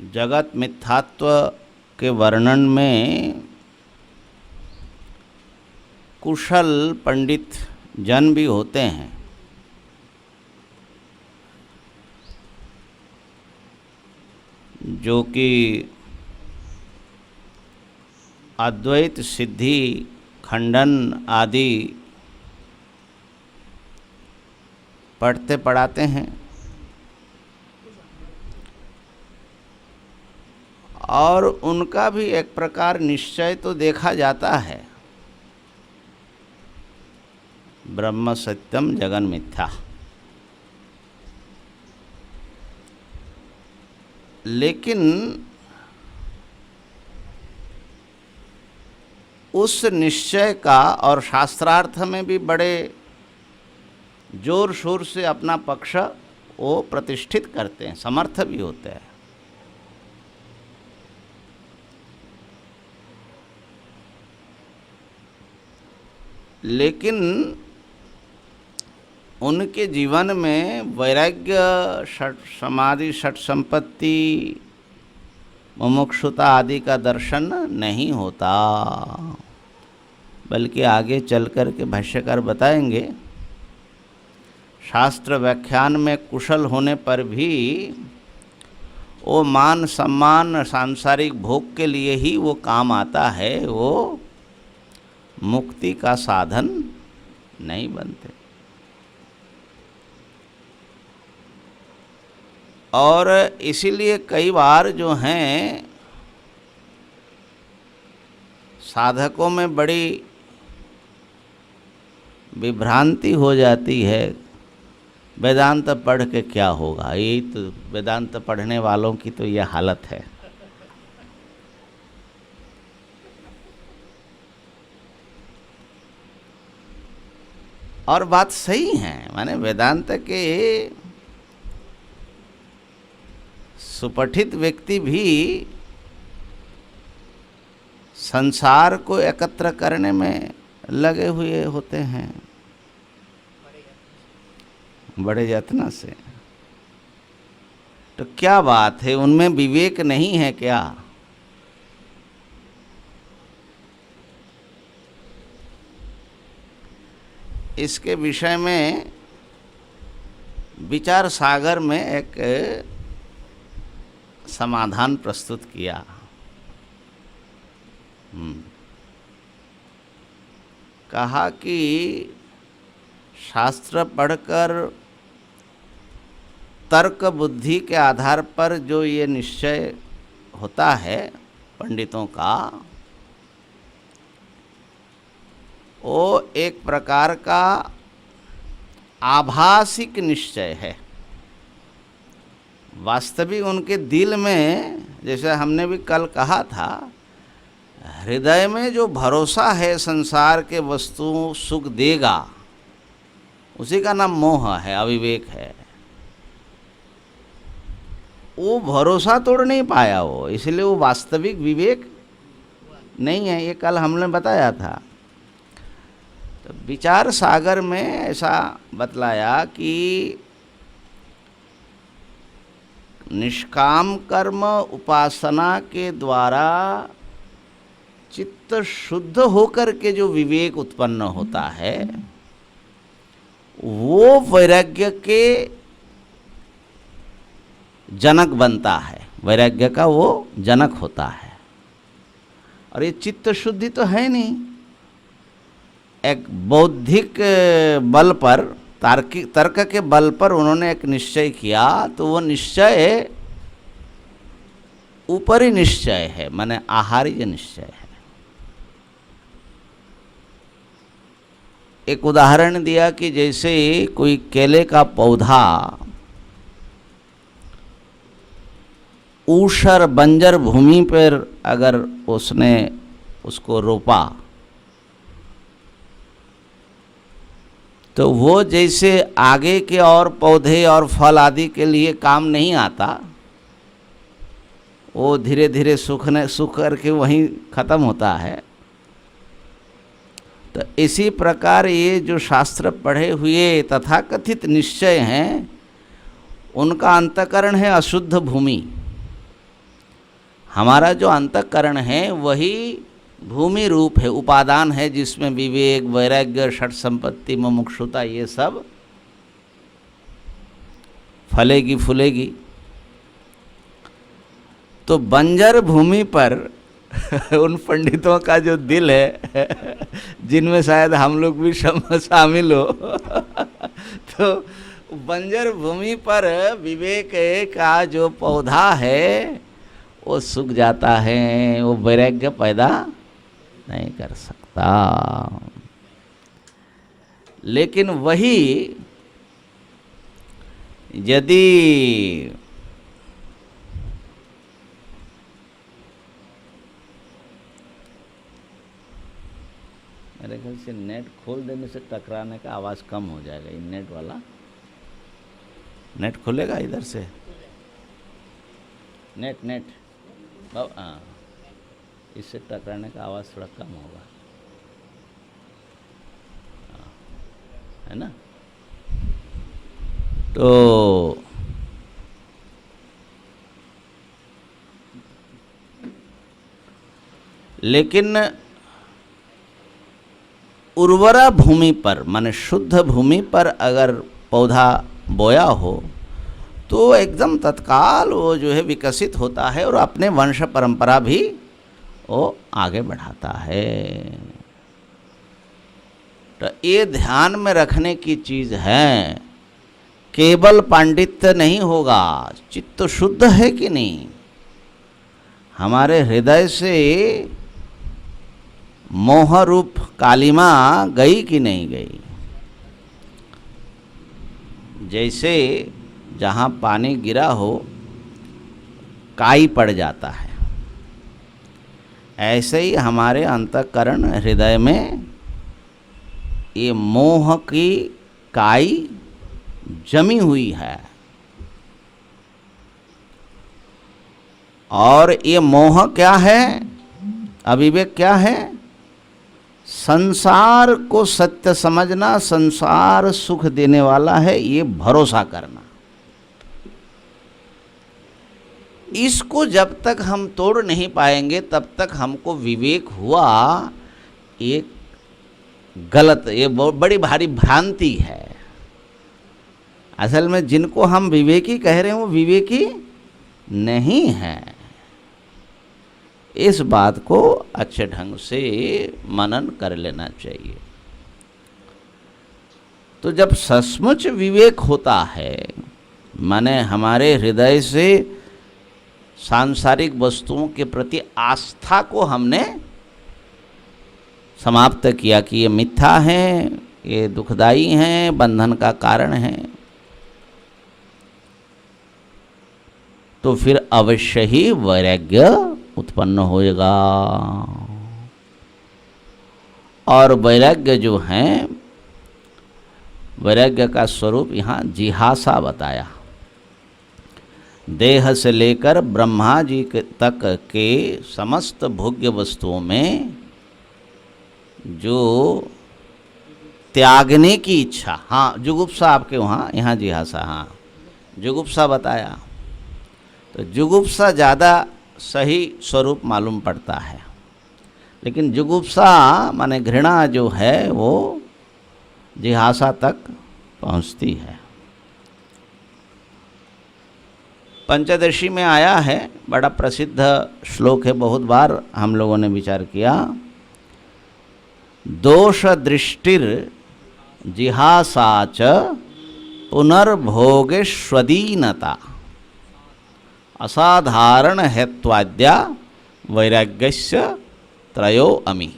जगत मिथ्यात्व के वर्णन में कुशल पंडित जन भी होते हैं, जो कि अद्वैत सिद्धि खंडन आदि पढ़ते पढ़ाते हैं और उनका भी एक प्रकार निश्चय तो देखा जाता है, ब्रह्म सत्यम जगन मिथ्या। लेकिन उस निश्चय का और शास्त्रार्थ में भी बड़े जोर शोर से अपना पक्ष वो प्रतिष्ठित करते हैं, समर्थ भी होते हैं। लेकिन उनके जीवन में वैराग्य, षट समाधि, षट संपत्ति, मुमुक्षुता आदि का दर्शन नहीं होता, बल्कि आगे चल कर के भाष्यकार बताएंगे, शास्त्र व्याख्यान में कुशल होने पर भी वो मान सम्मान सांसारिक भोग के लिए ही वो काम आता है, वो मुक्ति का साधन नहीं बनते। और इसीलिए कई बार जो हैं साधकों में बड़ी विभ्रांति हो जाती है, वेदांत पढ़ के क्या होगा। यही तो वेदांत पढ़ने वालों की तो यह हालत है। और बात सही है, माने वेदांत के सुपठित व्यक्ति भी संसार को एकत्र करने में लगे हुए होते हैं, बड़े यत्न से। तो क्या बात है, उनमें विवेक नहीं है क्या? इसके विषय में विचार सागर में एक समाधान प्रस्तुत किया। कहा कि शास्त्र पढ़कर तर्क बुद्धि के आधार पर जो ये निश्चय होता है पंडितों का, वो एक प्रकार का आभासिक निश्चय है। वास्तविक उनके दिल में, जैसे हमने भी कल कहा था, हृदय में जो भरोसा है संसार के वस्तु सुख देगा, उसी का नाम मोह है, अविवेक है। वो भरोसा तोड़ नहीं पाया वो, इसलिए वो वास्तविक विवेक नहीं है। ये कल हमने बताया था। तो विचार सागर में ऐसा बतलाया कि निष्काम कर्म उपासना के द्वारा चित्त शुद्ध होकर के जो विवेक उत्पन्न होता है, वो वैराग्य के जनक बनता है, वैराग्य का वो जनक होता है। और ये चित्त शुद्धि तो है नहीं, एक बौद्धिक बल पर, तार्किक तर्क के बल पर उन्होंने एक निश्चय किया, तो वो निश्चय ऊपरी निश्चय है, माने आहार्य निश्चय है। एक उदाहरण दिया कि जैसे कोई केले का पौधा ऊषर बंजर भूमि पर अगर उसने उसको रोपा, तो वो जैसे आगे के और पौधे और फल आदि के लिए काम नहीं आता, वो धीरे धीरे सूख करके वहीं ख़त्म होता है। तो इसी प्रकार ये जो शास्त्र पढ़े हुए तथाकथित निश्चय हैं, उनका अंतःकरण है अशुद्ध भूमि। हमारा जो अंतःकरण है वही भूमि रूप है, उपादान है, जिसमें विवेक, वैराग्य, षट संपत्ति, मुमुक्षुता ये सब फलेगी फूलेगी। तो बंजर भूमि पर उन पंडितों का जो दिल है जिनमें शायद हम लोग भी शामिल हो तो बंजर भूमि पर विवेक का जो पौधा है वो सूख जाता है, वो वैराग्य पैदा नहीं कर सकता। लेकिन वही यदि मेरे ख्याल से नेट खोल देने से टकराने का आवाज़ कम हो जाएगा। ये नेट वाला नेट खुलेगा इधर से, नेट हाँ, इससे टकराने का आवाज़ थोड़ा कम होगा, है ना। तो लेकिन उर्वरा भूमि पर, माने शुद्ध भूमि पर अगर पौधा बोया हो तो एकदम तत्काल वो जो है विकसित होता है और अपने वंश परंपरा भी वो आगे बढ़ाता है। तो ये ध्यान में रखने की चीज़ है। केवल पांडित्य नहीं होगा, चित्त शुद्ध है कि नहीं, हमारे हृदय से मोह रूप कालिमा गई कि नहीं गई। जैसे जहाँ पानी गिरा हो काई पड़ जाता है, ऐसे ही हमारे अंतःकरण हृदय में ये मोह की काई जमी हुई है। और ये मोह क्या है, अविवेक क्या है, संसार को सत्य समझना, संसार सुख देने वाला है ये भरोसा करना। इसको जब तक हम तोड़ नहीं पाएंगे तब तक हमको विवेक हुआ एक गलत, ये बहुत बड़ी भारी भ्रांति है। असल में जिनको हम विवेकी कह रहे हैं वो विवेकी नहीं है। इस बात को अच्छे ढंग से मनन कर लेना चाहिए। तो जब सचमुच विवेक होता है, माने हमारे हृदय से सांसारिक वस्तुओं के प्रति आस्था को हमने समाप्त किया कि ये मिथ्या है, ये दुखदाई हैं, बंधन का कारण है, तो फिर अवश्य ही वैराग्य उत्पन्न होएगा। और वैराग्य जो है, वैराग्य का स्वरूप यहाँ जिहासा बताया। देह से लेकर ब्रह्मा जी तक के समस्त भोग्य वस्तुओं में जो त्यागने की इच्छा, हाँ जुगुप्सा आपके वहाँ, यहाँ जिहासा, हाँ जुगुप्सा बताया। तो जुगुप्सा ज़्यादा सही स्वरूप मालूम पड़ता है, लेकिन जुगुप्सा माने घृणा जो है वो जिहासा तक पहुँचती है। पंचदशी में आया है, बड़ा प्रसिद्ध श्लोक है, बहुत बार हम लोगों ने विचार किया। दोष दृष्टिर जिहासा च पुनर्भोगेष्वदीनता असाधारण हेत्वाद्या वैराग्यस्य त्रयो अमी।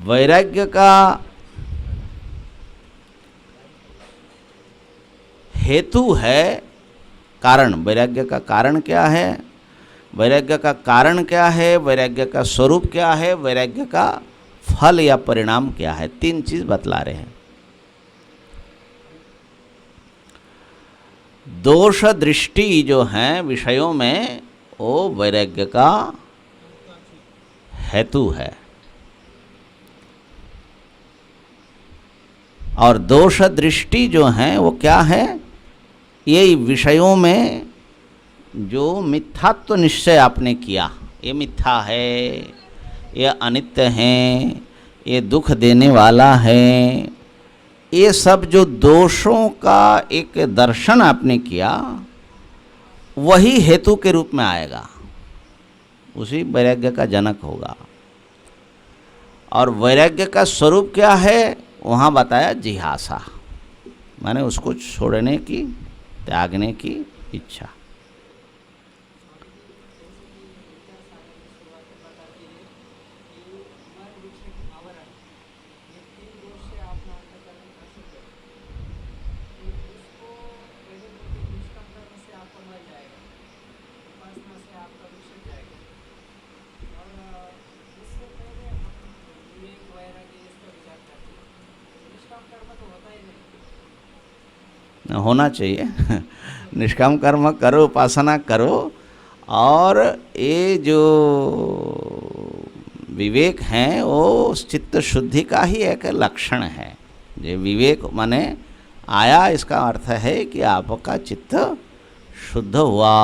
वैराग्य का हेतु है कारण। वैराग्य का कारण क्या है, वैराग्य का कारण क्या है, वैराग्य का स्वरूप क्या है, वैराग्य का फल या परिणाम क्या है, तीन चीज बतला रहे हैं। दोष दृष्टि जो है विषयों में वो वैराग्य का हेतु है, और दोष दृष्टि जो है वो क्या है, ये विषयों में जो मिथ्यात्व निश्चय आपने किया, ये मिथ्या है, ये अनित्य है, ये दुख देने वाला है, ये सब जो दोषों का एक दर्शन आपने किया, वही हेतु के रूप में आएगा, उसी वैराग्य का जनक होगा। और वैराग्य का स्वरूप क्या है, वहाँ बताया जिहासा, माने उसको छोड़ने की, त्यागने की इच्छा। होना चाहिए निष्काम कर्म करो, उपासना करो, और ये जो विवेक हैं वो चित्त शुद्धि का ही एक लक्षण है। ये विवेक माने आया, इसका अर्थ है कि आपका चित्त शुद्ध हुआ।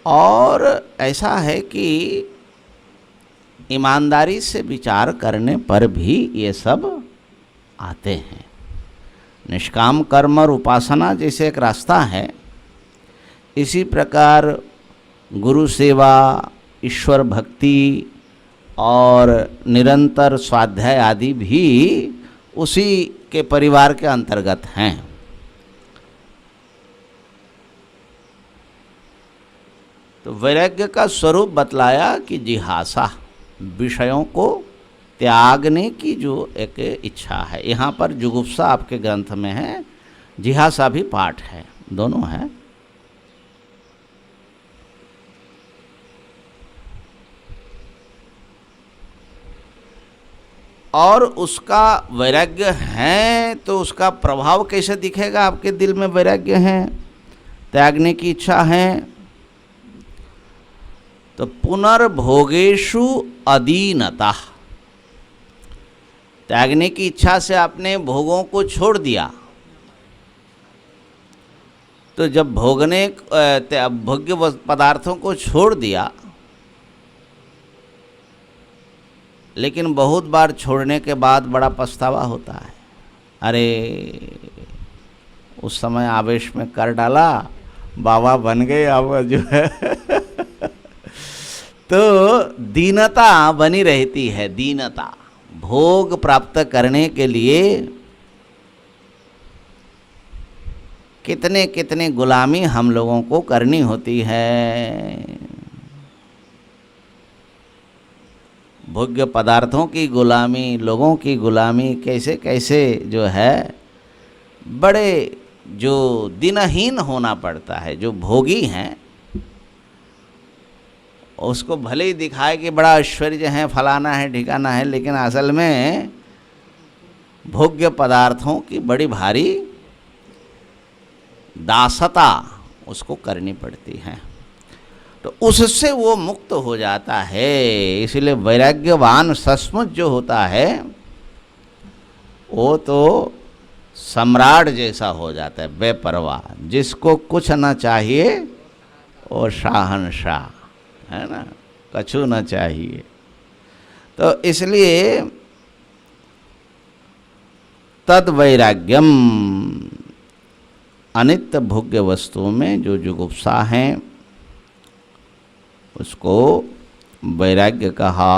और ऐसा है कि ईमानदारी से विचार करने पर भी ये सब आते हैं। निष्काम कर्म और उपासना जैसे एक रास्ता है, इसी प्रकार गुरु सेवा, ईश्वर भक्ति और निरंतर स्वाध्याय आदि भी उसी के परिवार के अंतर्गत हैं। तो वैराग्य का स्वरूप बतलाया कि जिहासा, विषयों को त्यागने की जो एक इच्छा है। यहाँ पर जुगुप्सा आपके ग्रंथ में है, जिहासा भी पाठ है, दोनों है। और उसका वैराग्य है तो उसका प्रभाव कैसे दिखेगा? आपके दिल में वैराग्य है, त्यागने की इच्छा है, तो पुनर्भोगेषु अदीनता, त्यागने की इच्छा से आपने भोगों को छोड़ दिया। तो जब भोग्य पदार्थों को छोड़ दिया, लेकिन बहुत बार छोड़ने के बाद बड़ा पछतावा होता है, अरे उस समय आवेश में कर डाला, बाबा बन गए, अब जो है तो दीनता बनी रहती है। दीनता, भोग प्राप्त करने के लिए कितने कितने गुलामी हम लोगों को करनी होती है। भोग्य पदार्थों की गुलामी, लोगों की गुलामी, कैसे कैसे जो है बड़े जो दिनहीन होना पड़ता है। जो भोगी हैं उसको भले ही दिखाए कि बड़ा ऐश्वर्य है, फलाना है, ठिकाना है, लेकिन असल में भोग्य पदार्थों की बड़ी भारी दासता उसको करनी पड़ती है। तो उससे वो मुक्त हो जाता है। इसलिए वैराग्यवान सचमुच जो होता है वो तो सम्राट जैसा हो जाता है, बेपरवाह, जिसको कुछ न चाहिए वो शाहनशाह है ना, कछु न चाहिए। तो इसलिए तद वैराग्यम, अनित्य भोग्य वस्तुओं में जो जुगुप्सा है उसको वैराग्य कहा।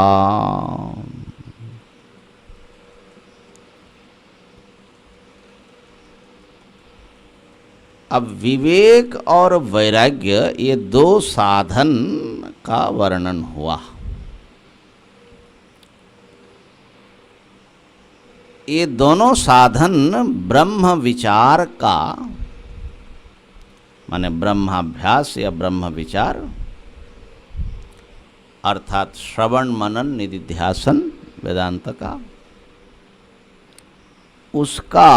अब विवेक और वैराग्य ये दो साधन का वर्णन हुआ। ये दोनों साधन ब्रह्म विचार का, माने ब्रह्माभ्यास या ब्रह्म विचार, अर्थात श्रवण मनन निधिध्यासन वेदांत का, उसका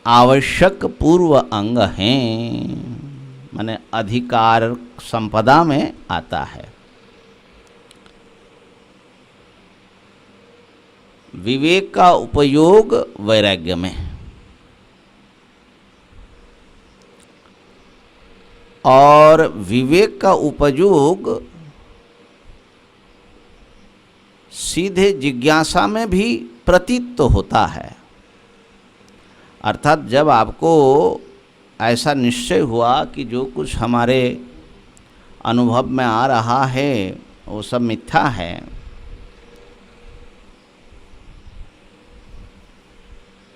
आवश्यक पूर्व अंग हैं, माने अधिकार संपदा में आता है। विवेक का उपयोग वैराग्य में, और विवेक का उपयोग सीधे जिज्ञासा में भी प्रतीत तो होता है। अर्थात जब आपको ऐसा निश्चय हुआ कि जो कुछ हमारे अनुभव में आ रहा है वो सब मिथ्या है,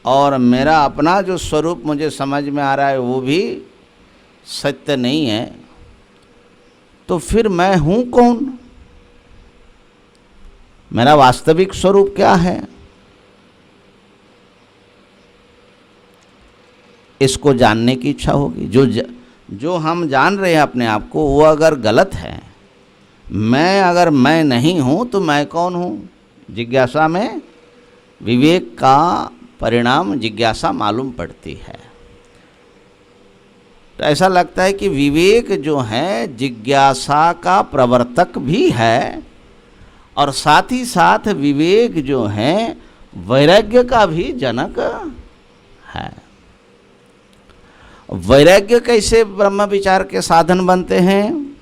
और मेरा अपना जो स्वरूप मुझे समझ में आ रहा है वो भी सत्य नहीं है, तो फिर मैं हूँ कौन? मेरा वास्तविक स्वरूप क्या है? इसको जानने की इच्छा होगी। जो हम जान रहे हैं अपने आप को, वो अगर गलत है, अगर मैं नहीं हूँ तो मैं कौन हूँ? जिज्ञासा में विवेक का परिणाम जिज्ञासा मालूम पड़ती है। तो ऐसा लगता है कि विवेक जो है जिज्ञासा का प्रवर्तक भी है, और साथ ही साथ विवेक जो है वैराग्य का भी जनक है। वैराग्य कैसे ब्रह्म विचार के साधन बनते हैं?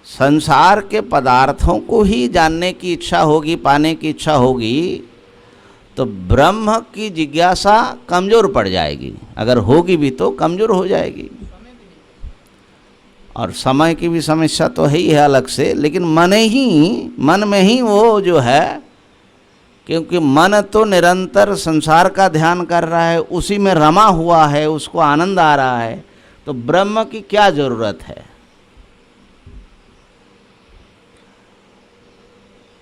संसार के पदार्थों को ही जानने की इच्छा होगी, पाने की इच्छा होगी, तो ब्रह्म की जिज्ञासा कमजोर पड़ जाएगी। अगर होगी भी तो कमजोर हो जाएगी। और समय की भी समस्या तो है ही है अलग से, लेकिन मन में ही वो जो है, क्योंकि मन तो निरंतर संसार का ध्यान कर रहा है, उसी में रमा हुआ है, उसको आनंद आ रहा है, तो ब्रह्म की क्या जरूरत है?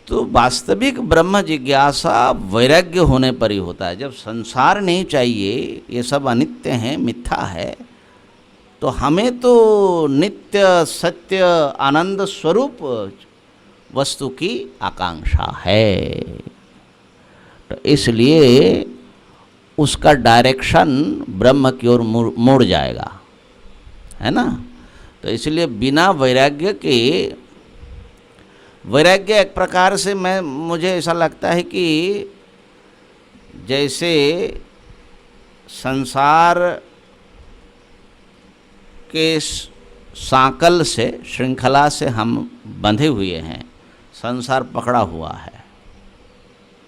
तो वास्तविक ब्रह्म जिज्ञासा वैराग्य होने पर ही होता है। जब संसार नहीं चाहिए, ये सब अनित्य है, मिथ्या है, तो हमें तो नित्य सत्य आनंद स्वरूप वस्तु की आकांक्षा है। तो इसलिए उसका डायरेक्शन ब्रह्म की ओर मुड़ जाएगा, है ना। तो इसलिए बिना वैराग्य के, वैराग्य एक प्रकार से मुझे ऐसा लगता है कि जैसे संसार के सांकल से, श्रृंखला से हम बंधे हुए हैं, संसार पकड़ा हुआ है,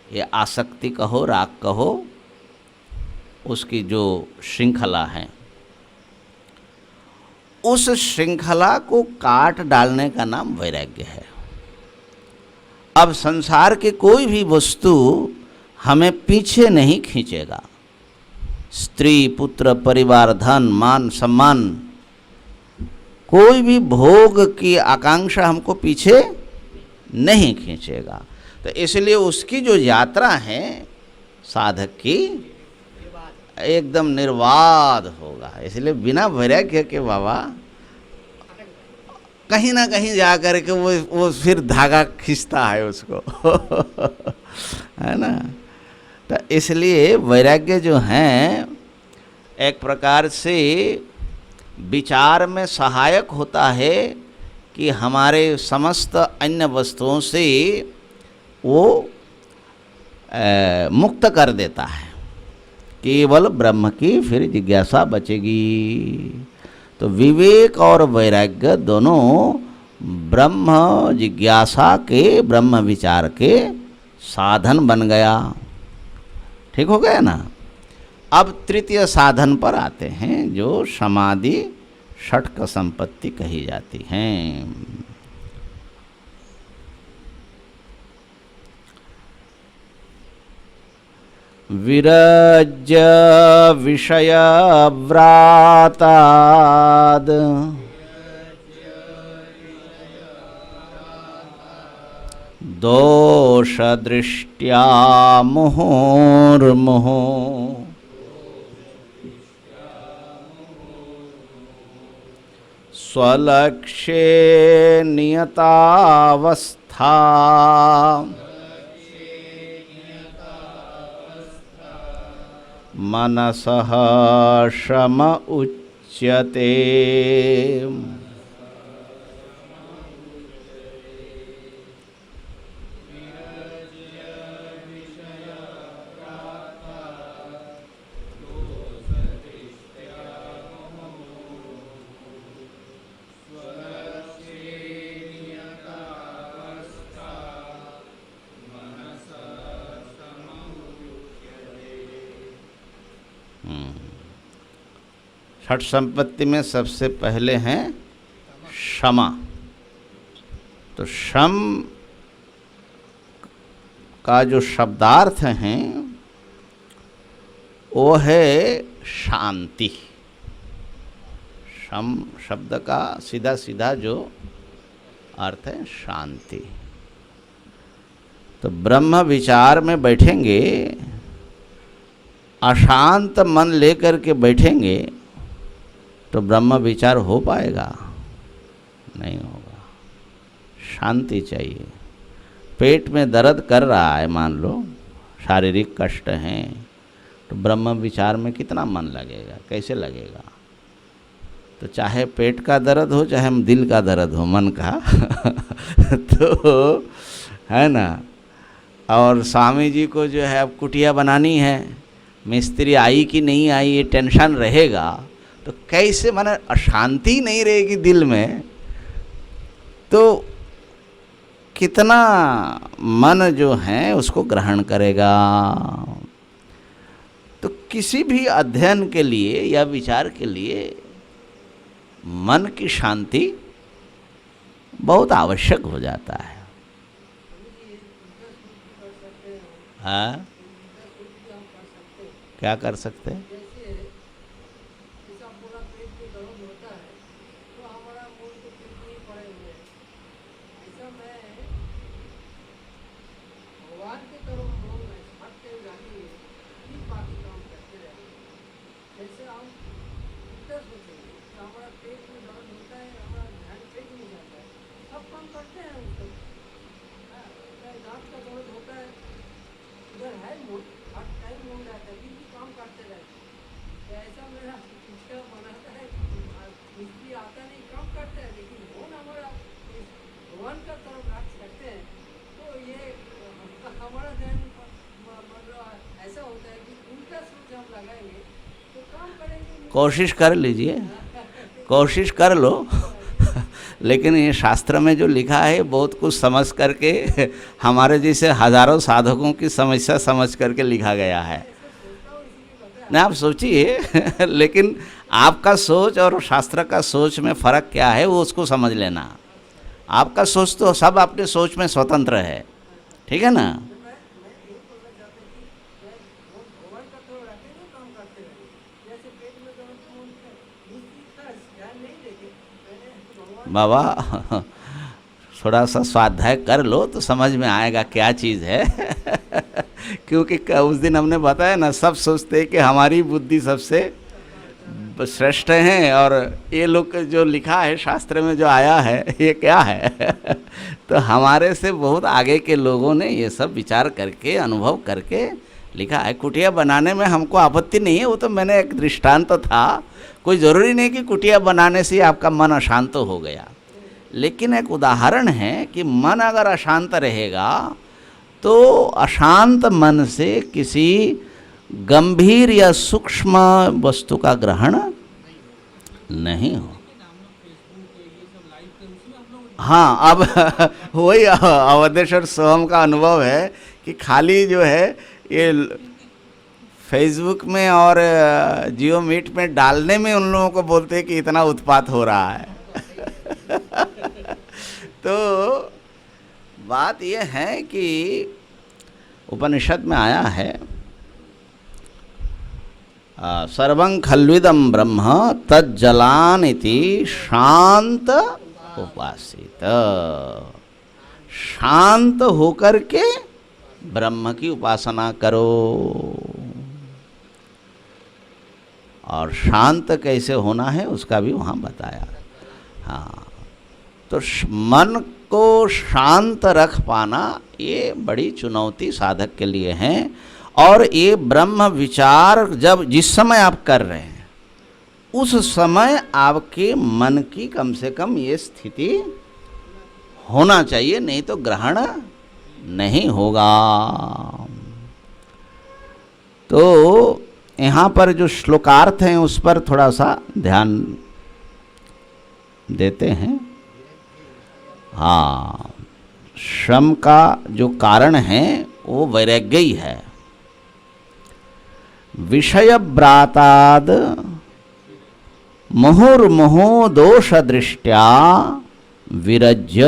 ये आसक्ति कहो, राग कहो, उसकी जो श्रृंखला है, उस श्रृंखला को काट डालने का नाम वैराग्य है। अब संसार के कोई भी वस्तु हमें पीछे नहीं खींचेगा। स्त्री, पुत्र, परिवार, धन, मान, सम्मान, कोई भी भोग की आकांक्षा हमको पीछे नहीं खींचेगा। तो इसलिए उसकी जो यात्रा है साधक की, एकदम निर्बाध होगा। इसलिए बिना वैराग्य के बाबा कहीं ना कहीं जा कर के वो फिर धागा खींचता है उसको है ना। तो इसलिए वैराग्य जो है एक प्रकार से विचार में सहायक होता है कि हमारे समस्त अन्य वस्तुओं से वो मुक्त कर देता है, केवल ब्रह्म की फिर जिज्ञासा बचेगी। तो विवेक और वैराग्य दोनों ब्रह्म जिज्ञासा के, ब्रह्म विचार के साधन बन गया। ठीक हो गया ना। अब तृतीय साधन पर आते हैं, जो समाधि षट्क संपत्ति कही जाती हैं। विरज्य विषय व्राताद दोष दृष्ट्या मुहुर्मुहुः स्वलक्ष्ये नियतावस्था मनसः शम उच्यते। षट संपत्ति में सबसे पहले हैं क्षमा। तो क्षम का जो शब्दार्थ है वो है शांति। क्षम शब्द का सीधा सीधा जो अर्थ है शांति। तो ब्रह्म विचार में बैठेंगे, अशांत मन लेकर के बैठेंगे तो ब्रह्म विचार हो पाएगा? नहीं होगा। शांति चाहिए। पेट में दर्द कर रहा है, मान लो शारीरिक कष्ट हैं, तो ब्रह्म विचार में कितना मन लगेगा? कैसे लगेगा? तो चाहे पेट का दर्द हो, चाहे दिल का दर्द हो, मन का तो है ना। और स्वामी जी को जो है अब कुटिया बनानी है, मिस्त्री आई कि नहीं आई ये टेंशन रहेगा, तो कैसे, माने अशांति नहीं रहेगी दिल में, तो कितना मन जो है उसको ग्रहण करेगा। तो किसी भी अध्ययन के लिए या विचार के लिए मन की शांति बहुत आवश्यक हो जाता है। हाँ, क्या कर सकते हैं? कोशिश कर लीजिए, कोशिश कर लो लेकिन ये शास्त्र में जो लिखा है बहुत कुछ समझ करके, हमारे जैसे हजारों साधकों की समस्या समझ करके लिखा गया है। नहीं, आप सोचिए लेकिन आपका सोच और शास्त्र का सोच में फ़र्क क्या है वो उसको समझ लेना। आपका सोच तो सब अपने सोच में स्वतंत्र है, ठीक है ना। बाबा थोड़ा सा स्वाध्याय कर लो तो समझ में आएगा क्या चीज़ है क्योंकि उस दिन हमने बताया ना, सब सोचते हैं कि हमारी बुद्धि सबसे श्रेष्ठ है और ये लोग जो लिखा है शास्त्र में जो आया है ये क्या है तो हमारे से बहुत आगे के लोगों ने ये सब विचार करके अनुभव करके लिखा है। कुटिया बनाने में हमको आपत्ति नहीं है, वो तो मैंने एक दृष्टांत था। कोई ज़रूरी नहीं कि कुटिया बनाने से आपका मन अशांत हो गया, लेकिन एक उदाहरण है कि मन अगर अशांत रहेगा तो अशांत मन से किसी गंभीर या सूक्ष्म वस्तु का ग्रहण नहीं हो। हाँ, अब वही अवधेश्वर सोहम का अनुभव है कि खाली जो है ये फेसबुक में और जियो मीट में डालने में उन लोगों को बोलते हैं कि इतना उत्पात हो रहा है तो बात ये है कि उपनिषद में आया है सर्वं खल्विदं ब्रह्म तज्जलानिति शांत उपासित। शांत होकर के ब्रह्म की उपासना करो। और शांत कैसे होना है उसका भी वहाँ बताया। हाँ, तो मन को शांत रख पाना ये बड़ी चुनौती साधक के लिए है। और ये ब्रह्म विचार जब जिस समय आप कर रहे हैं उस समय आपके मन की कम से कम ये स्थिति होना चाहिए, नहीं तो ग्रहण नहीं होगा। तो यहाँ पर जो श्लोकार्थ हैं उस पर थोड़ा सा ध्यान देते हैं। हाँ, श्रम का जो कारण है वो वैराग्य ही है। विषयव्राताद मुहुर्मुहु दोष दृष्ट्या विरज्य।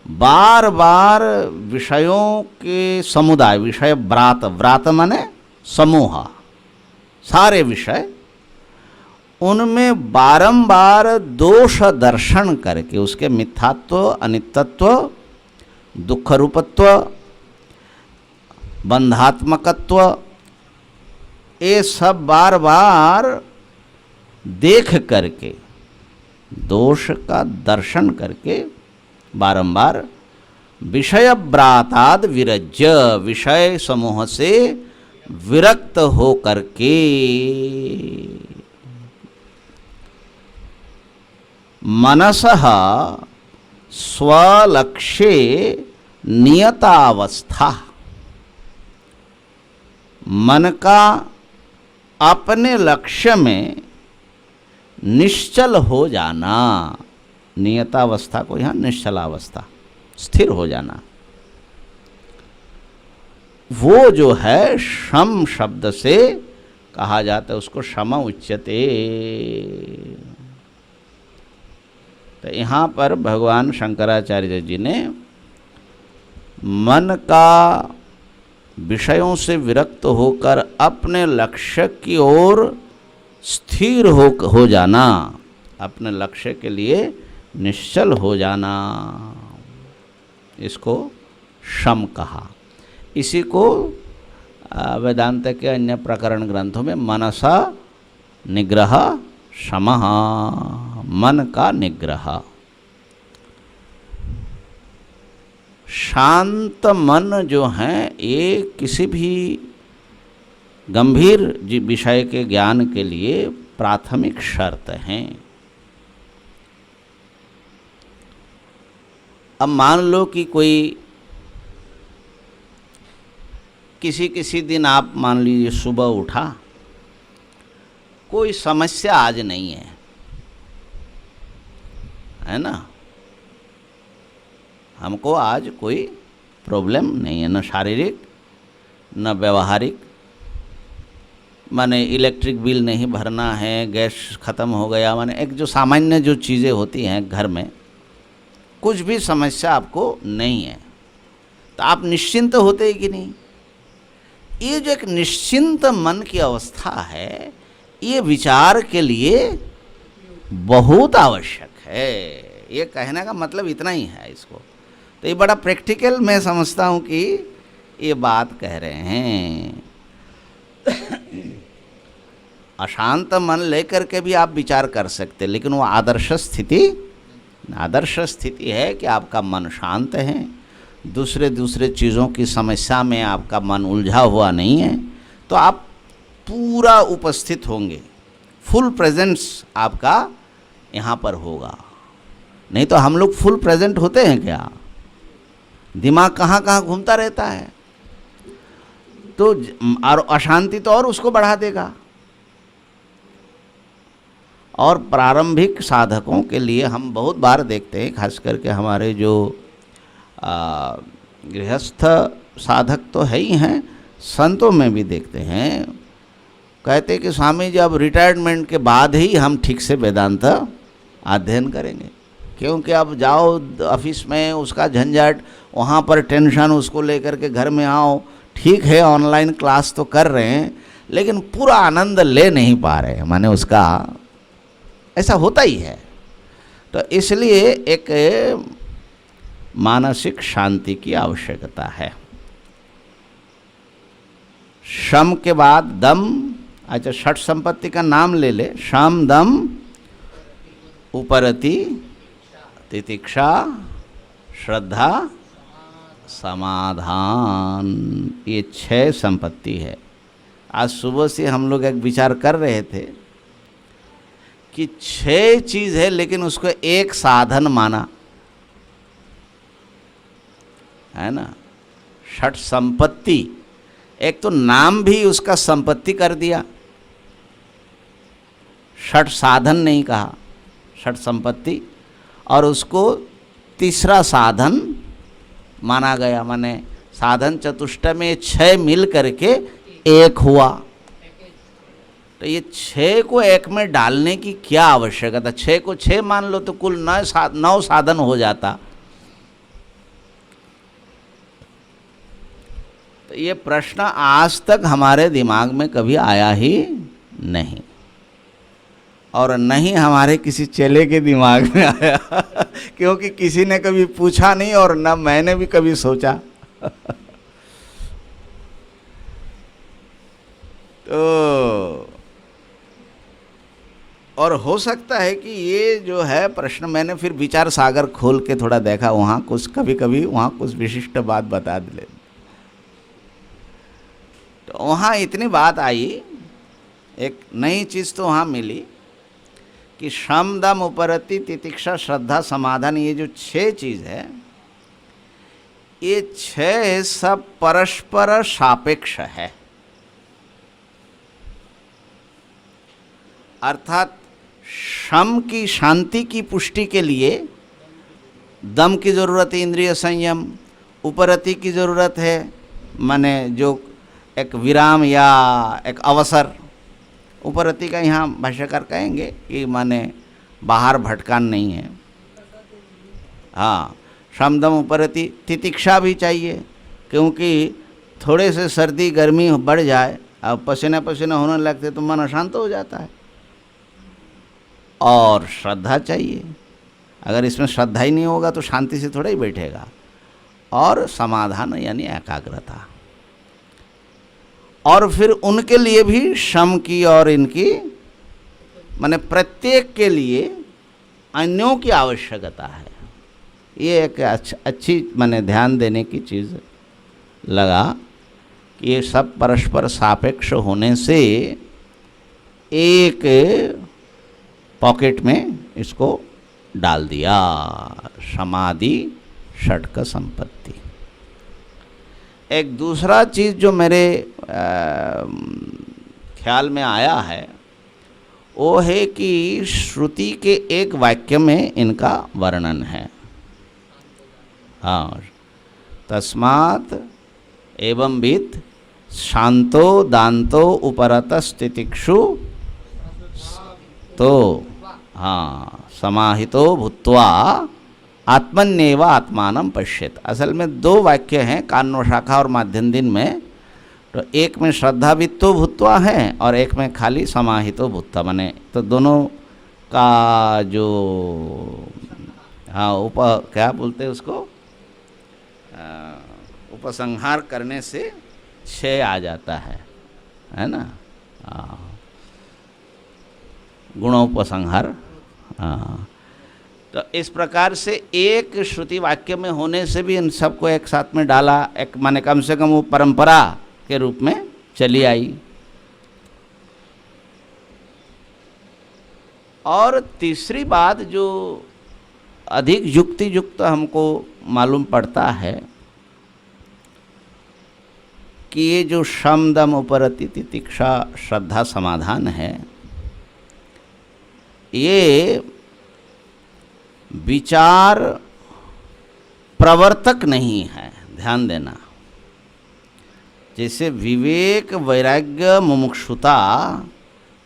बार बार विषयों के समुदाय, विषय व्रात, व्रात माने समूह, सारे विषय, उनमें बारंबार दोष दर्शन करके उसके मिथ्यात्व, अनित्यत्व, दुख रूपत्व, बंधात्मकत्व, ये सब बार बार देख करके, दोष का दर्शन करके बारंबार विषय व्राताद विरज्य, विषय समूह से विरक्त हो करके मनसः स्वलक्ष्ये नियतावस्था, मन का अपने लक्ष्य में निश्चल हो जाना, नियतावस्था को यहाँ निश्चलावस्था, स्थिर हो जाना, वो जो है शम शब्द से कहा जाता है, उसको शम उच्यते। तो यहाँ पर भगवान शंकराचार्य जी ने मन का विषयों से विरक्त होकर अपने लक्ष्य की ओर स्थिर हो जाना, अपने लक्ष्य के लिए निश्चल हो जाना, इसको शम कहा। इसी को वेदांत के अन्य प्रकरण ग्रंथों में मनसा निग्रह शमः, मन का निग्रह। शांत मन जो है ये किसी भी गंभीर विषय के ज्ञान के लिए प्राथमिक शर्त हैं। अब मान लो कि कोई किसी दिन आप मान लीजिए सुबह उठा, कोई समस्या आज नहीं है ना, हमको आज कोई प्रॉब्लम नहीं है, न शारीरिक न व्यवहारिक, माने इलेक्ट्रिक बिल नहीं भरना है, गैस ख़त्म हो गया, माने एक जो सामान्य जो चीज़ें होती हैं घर में, कुछ भी समस्या आपको नहीं है, तो आप निश्चिंत होते हैं कि नहीं? ये जो एक निश्चिंत मन की अवस्था है, ये विचार के लिए बहुत आवश्यक है। ये कहने का मतलब इतना ही है इसको। तो ये बड़ा प्रैक्टिकल मैं समझता हूँ कि ये बात कह रहे हैं। अशांत मन लेकर के भी आप विचार कर सकते, लेकिन वो आदर्श स्थिति है कि आपका मन शांत है, दूसरे चीज़ों की समस्या में आपका मन उलझा हुआ नहीं है, तो आप पूरा उपस्थित होंगे, फुल प्रेजेंस आपका यहाँ पर होगा। नहीं तो हम लोग फुल प्रेजेंट होते हैं क्या? दिमाग कहाँ कहाँ घूमता रहता है, तो और अशांति तो और उसको बढ़ा देगा। और प्रारंभिक साधकों के लिए हम बहुत बार देखते हैं, खास करके हमारे जो गृहस्थ साधक तो है ही हैं, संतों में भी देखते हैं, कहते कि स्वामी जी अब रिटायरमेंट के बाद ही हम ठीक से वेदांत अध्ययन करेंगे, क्योंकि अब जाओ ऑफिस में उसका झंझट, वहाँ पर टेंशन, उसको लेकर के घर में आओ। ठीक है ऑनलाइन क्लास तो कर रहे हैं, लेकिन पूरा आनंद ले नहीं पा रहे, माने उसका ऐसा होता ही है। तो इसलिए एक मानसिक शांति की आवश्यकता है। शम के बाद दम, अच्छा षट संपत्ति का नाम ले ले, शम दम उपरति तितिक्षा श्रद्धा समाधान, ये 6 संपत्ति है। आज सुबह से हम लोग एक विचार कर रहे थे कि 6 चीज़ है, लेकिन उसको एक साधन माना है ना। षट संपत्ति, एक तो नाम भी उसका संपत्ति कर दिया, षट साधन नहीं कहा, षट संपत्ति, और उसको तीसरा साधन माना गया, माने साधन चतुष्टय में 6 मिल करके एक हुआ। तो ये 6 को एक में डालने की क्या आवश्यकता? 6 को 6 मान लो तो कुल 9 साधन हो जाता। तो ये प्रश्न आज तक हमारे दिमाग में कभी आया ही नहीं, और नहीं हमारे किसी चेले के दिमाग में आया क्योंकि किसी ने कभी पूछा नहीं और न मैंने भी कभी सोचा। तो और हो सकता है कि ये जो है प्रश्न, मैंने फिर विचार सागर खोल के थोड़ा देखा, वहाँ कुछ कभी कभी वहाँ कुछ विशिष्ट बात बता दे। तो वहाँ इतनी बात आई, एक नई चीज़ तो वहाँ मिली कि शम दम उपरति तितिक्षा श्रद्धा समाधान, ये जो 6 चीज़ है, ये 6 सब परस्पर सापेक्ष है। अर्थात शम की शांति की पुष्टि के लिए दम की ज़रूरत है, इंद्रिय संयम। उपरति की ज़रूरत है, माने जो एक विराम या एक अवसर। उपरति का यहाँ भाष्यकार कहेंगे कि माने बाहर भटकान नहीं है। हाँ, शमदम उपरति। तितिक्षा भी चाहिए, क्योंकि थोड़े से सर्दी गर्मी बढ़ जाए, अब पसीना पसीना होने लगते तो मन अशांत हो जाता है। और श्रद्धा चाहिए, अगर इसमें श्रद्धा ही नहीं होगा तो शांति से थोड़ा ही बैठेगा। और समाधान यानी एकाग्रता। और फिर उनके लिए भी शम की और इनकी, माने प्रत्येक के लिए अन्यों की आवश्यकता है। ये एक अच्छी माने ध्यान देने की चीज़ लगा कि ये सब परस्पर सापेक्ष होने से एक पॉकेट में इसको डाल दिया, समाधि षटक संपत्ति। एक दूसरा चीज़ जो मेरे ख्याल में आया है वो है कि श्रुति के एक वाक्य में इनका वर्णन है। हाँ, तस्मात् एवं वित्त शांतो दांतो उपरतस्तितिक्षु तो हाँ समाहितो भूत्वा आत्मन्येव आत्मानं पश्येत। असल में 2 वाक्य हैं कान्व शाखा और माध्यन्दिन में। तो एक में श्रद्धावित्तो भूत्वा है और एक में खाली समाहितो भूत्वा, माने तो दोनों का जो हाँ क्या बोलते हैं उसको, उपसंहार करने से 6 आ जाता है ना। गुणोपसंहार। हाँ, तो इस प्रकार से एक श्रुति वाक्य में होने से भी इन सबको एक साथ में डाला, एक माने कम से कम वो परंपरा के रूप में चली आई। और तीसरी बात जो अधिक युक्ति युक्त हमको मालूम पड़ता है कि ये जो शम दम उपरति तितिक्षा श्रद्धा समाधान है, ये विचार प्रवर्तक नहीं है। ध्यान देना, जैसे विवेक वैराग्य मुमुक्षुता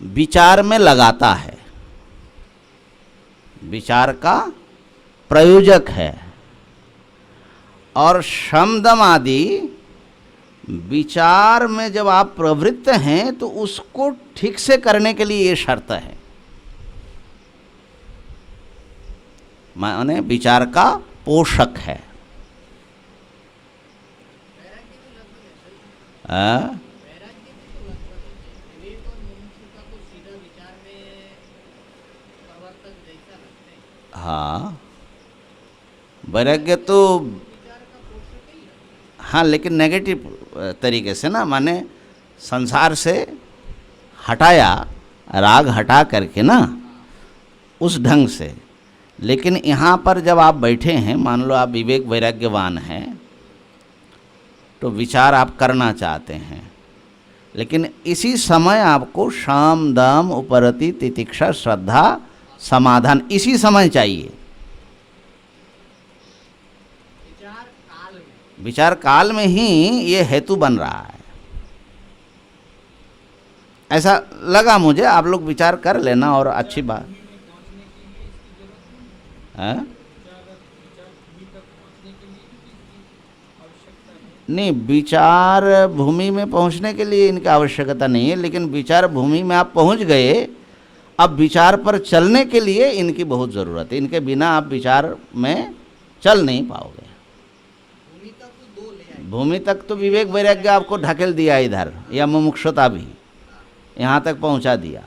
विचार में लगाता है, विचार का प्रयोजक है, और शम दम आदि विचार में जब आप प्रवृत्त हैं तो उसको ठीक से करने के लिए ये शर्त है, माने विचार का पोषक है। हाँ, वैराग्य तो हाँ, लेकिन नेगेटिव तरीके से ना, माने संसार से हटाया, राग हटा करके ना, उस ढंग से। लेकिन यहाँ पर जब आप बैठे हैं, मान लो आप विवेक वैराग्यवान हैं, तो विचार आप करना चाहते हैं, लेकिन इसी समय आपको शाम दम उपरति तितिक्षा श्रद्धा समाधान इसी समय चाहिए। विचार काल में ही ये हेतु बन रहा है, ऐसा लगा मुझे। आप लोग विचार कर लेना और अच्छी बात है। नहीं, विचार भूमि में पहुंचने के लिए इनकी आवश्यकता नहीं है, लेकिन विचार भूमि में आप पहुंच गए, अब विचार पर चलने के लिए इनकी बहुत ज़रूरत है। इनके बिना आप विचार में चल नहीं पाओगे। भूमि तक तो विवेक वैराग्य आपको ढकेल दिया इधर, या मुमुक्षुता भी यहाँ तक पहुँचा दिया,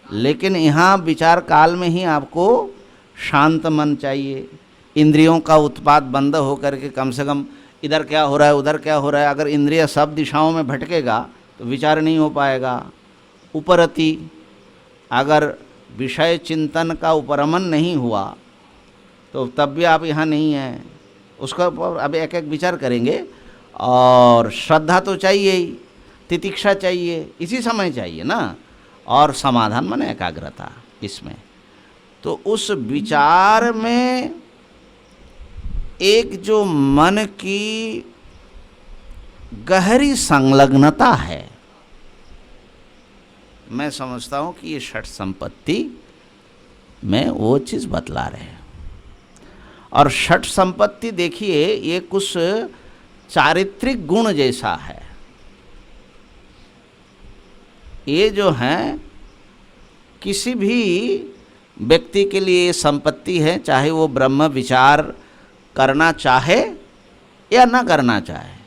लेकिन यहाँ विचार काल में ही आपको शांत मन चाहिए। इंद्रियों का उत्पाद बंद हो करके कम से कम इधर क्या हो रहा है उधर क्या हो रहा है, अगर इंद्रिय सब दिशाओं में भटकेगा तो विचार नहीं हो पाएगा। उपरति, अगर विषय चिंतन का उपरमन नहीं हुआ तो तब भी आप यहाँ नहीं हैं। उसका अब एक एक विचार करेंगे। और श्रद्धा तो चाहिए ही, तितिक्षा चाहिए, इसी समय चाहिए ना, और समाधान माने एकाग्रता इसमें। तो उस विचार में एक जो मन की गहरी संलग्नता है, मैं समझता हूँ कि ये षट संपत्ति में वो चीज़ बतला रहे हैं। और षट संपत्ति देखिए, ये कुछ चारित्रिक गुण जैसा है। ये जो है किसी भी व्यक्ति के लिए संपत्ति है, चाहे वो ब्रह्म विचार करना चाहे या ना करना चाहे।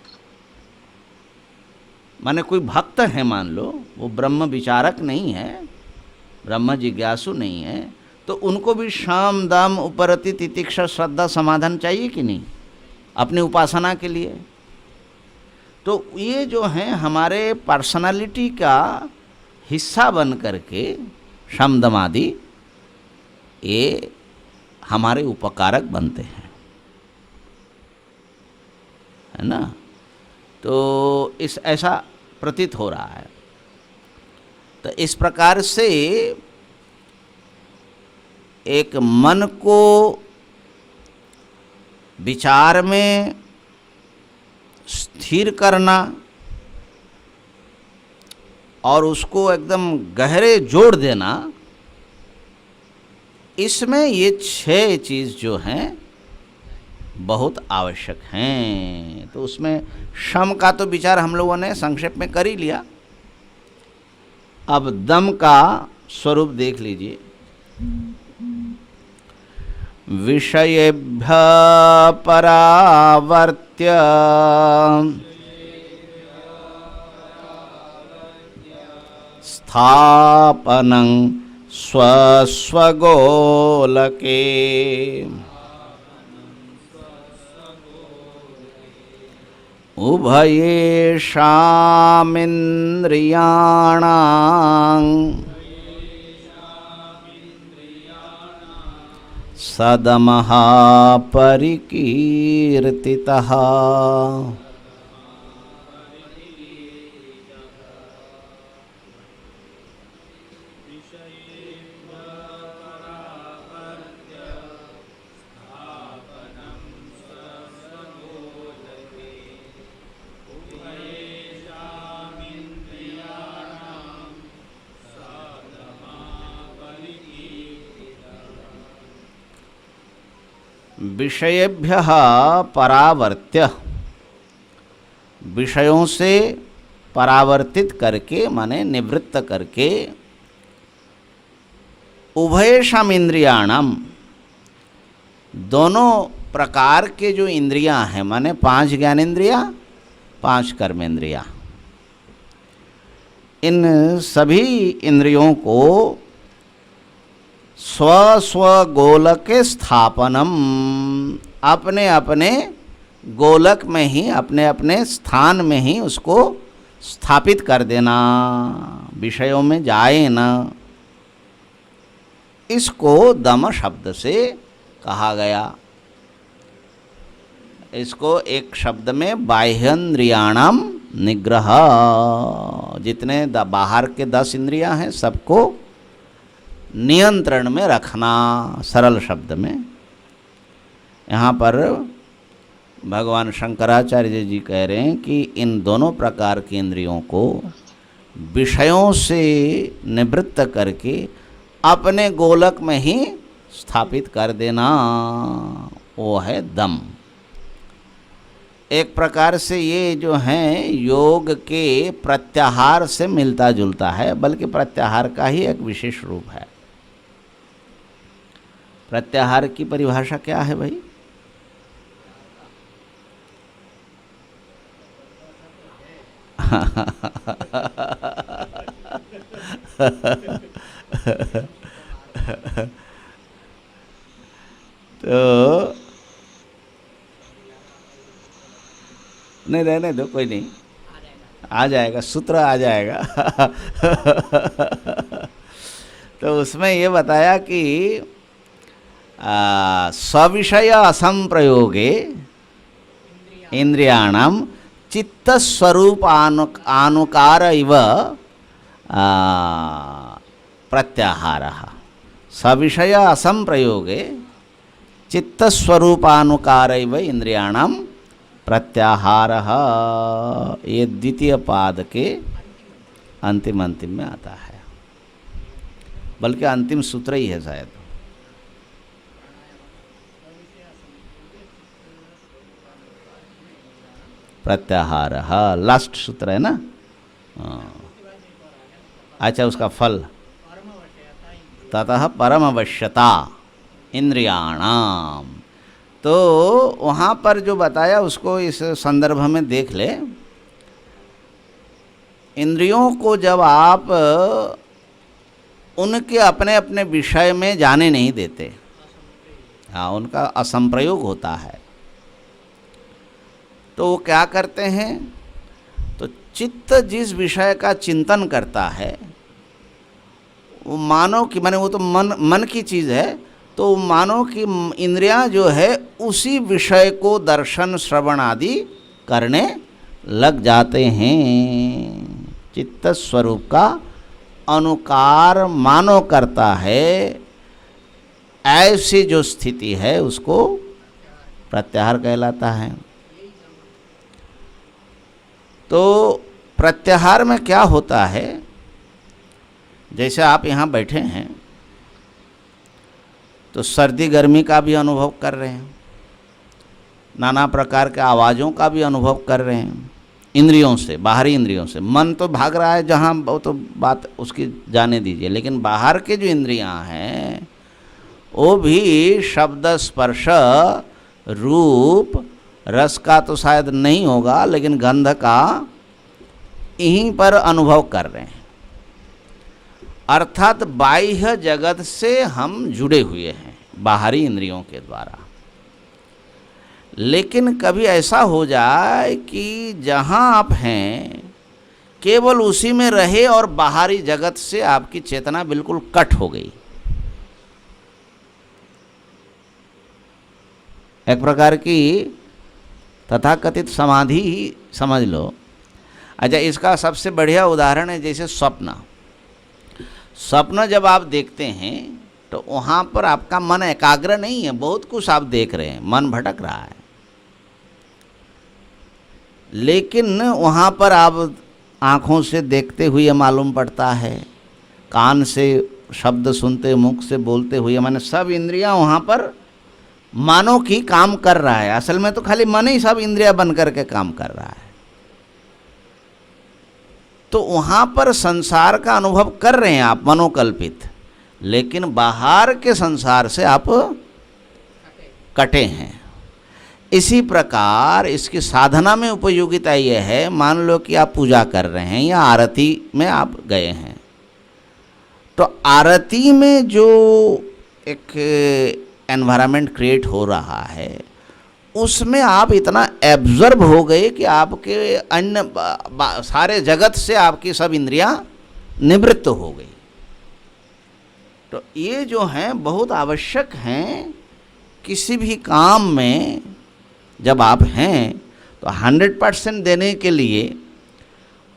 माने कोई भक्त है, मान लो वो ब्रह्म विचारक नहीं है, ब्रह्म जिज्ञासु नहीं है, तो उनको भी शाम दाम उपरति तितिक्षा श्रद्धा समाधान चाहिए कि नहीं अपनी उपासना के लिए। तो ये जो है हमारे पर्सनालिटी का हिस्सा बन करके शम दम आदि ये हमारे उपकारक बनते हैं, है ना। तो इस ऐसा प्रतीत हो रहा है। तो इस प्रकार से एक मन को विचार में स्थिर करना और उसको एकदम गहरे जोड़ देना, इसमें ये 6 चीज़ जो हैं बहुत आवश्यक हैं। तो उसमें शम का तो विचार हम लोगों ने संक्षेप में कर ही लिया। अब दम का स्वरूप देख लीजिए। विषयेभ्य परावर्त्य स्थापनं स्वस्वगोलके उभयेषामिन्द्रियाणां सदमः परिकीर्तितः। विषयेभ्यः परावर्त्य, विषयों से परावर्तित करके माने निवृत्त करके, उभयेषाम इंद्रियाणाम, दोनों प्रकार के जो इंद्रियां हैं माने 5 ज्ञानेंद्रियां 5 कर्मेंद्रियां, इन सभी इंद्रियों को स्व स्व गोलके स्थापनम, अपने अपने गोलक में ही अपने अपने स्थान में ही उसको स्थापित कर देना, विषयों में जाए न। इसको दम शब्द से कहा गया। इसको एक शब्द में बाह्येन्द्रियाणाम निग्रह, जितने बाहर के 10 इंद्रियां हैं सबको नियंत्रण में रखना, सरल शब्द में। यहाँ पर भगवान शंकराचार्य जी कह रहे हैं कि इन दोनों प्रकार की इंद्रियों को विषयों से निवृत्त करके अपने गोलक में ही स्थापित कर देना, वो है दम। एक प्रकार से ये जो है योग के प्रत्याहार से मिलता जुलता है, बल्कि प्रत्याहार का ही एक विशेष रूप है। प्रत्याहार की परिभाषा क्या है भाई? तो नहीं रहने दो, कोई नहीं, आ जाएगा, सूत्र आ जाएगा। तो उसमें ये बताया कि सविषय असंप्रयोगे इंद्रियाणाम चित्त स्वरूप आनुकार इव प्रत्याहारः। सविषय असंप्रयोगे चित्त स्वरूपानुकार इव इंद्रियाणाम प्रत्याहारः। ये द्वितीय पाद के अंतिम में आता है, बल्कि अंतिम सूत्र ही है शायद। प्रत्याहारः लास्ट सूत्र है ना। अच्छा, उसका फल ततः परमवश्यता इंद्रियाणाम। तो वहाँ पर जो बताया उसको इस संदर्भ में देख ले। इंद्रियों को जब आप उनके अपने अपने विषय में जाने नहीं देते, हाँ, उनका असंप्रयोग होता है, तो वो क्या करते हैं? तो चित्त जिस विषय का चिंतन करता है, वो मानो कि माने वो तो मन की चीज़ है, तो मानो कि इंद्रियां जो है उसी विषय को दर्शन श्रवण आदि करने लग जाते हैं। चित्त स्वरूप का अनुकार मानो करता है, ऐसी जो स्थिति है उसको प्रत्याहार कहलाता है। तो प्रत्याहार में क्या होता है? जैसे आप यहाँ बैठे हैं तो सर्दी गर्मी का भी अनुभव कर रहे हैं, नाना प्रकार के आवाज़ों का भी अनुभव कर रहे हैं इंद्रियों से, बाहरी इंद्रियों से। मन तो भाग रहा है जहाँ, वो तो बात उसकी जाने दीजिए, लेकिन बाहर के जो इंद्रियां हैं वो भी शब्द स्पर्श रूप रस का तो शायद नहीं होगा, लेकिन गंध का यहीं पर अनुभव कर रहे हैं। अर्थात बाह्य जगत से हम जुड़े हुए हैं बाहरी इंद्रियों के द्वारा। लेकिन कभी ऐसा हो जाए कि जहाँ आप हैं केवल उसी में रहे और बाहरी जगत से आपकी चेतना बिल्कुल कट हो गई, एक प्रकार की तथाकथित समाधि ही समझ लो। अच्छा, इसका सबसे बढ़िया उदाहरण है जैसे स्वप्न। स्वप्न जब आप देखते हैं तो वहाँ पर आपका मन एकाग्र नहीं है, बहुत कुछ आप देख रहे हैं, मन भटक रहा है, लेकिन वहाँ पर आप आँखों से देखते हुए मालूम पड़ता है, कान से शब्द सुनते, मुख से बोलते हुए, माने सब इंद्रियां वहाँ पर मानो कि काम कर रहा है। असल में तो खाली मन ही सब इंद्रियां बन करके काम कर रहा है। तो वहाँ पर संसार का अनुभव कर रहे हैं आप मनोकल्पित, लेकिन बाहर के संसार से आप कटे हैं। इसी प्रकार इसकी साधना में उपयोगिता यह है, मान लो कि आप पूजा कर रहे हैं या आरती में आप गए हैं, तो आरती में जो एक एनवायरनमेंट क्रिएट हो रहा है उसमें आप इतना एब्जर्व हो गए कि आपके अन्य सारे जगत से आपकी सब इंद्रियां निवृत्त हो गई। तो ये जो हैं बहुत आवश्यक हैं किसी भी काम में। जब आप हैं तो 100% देने के लिए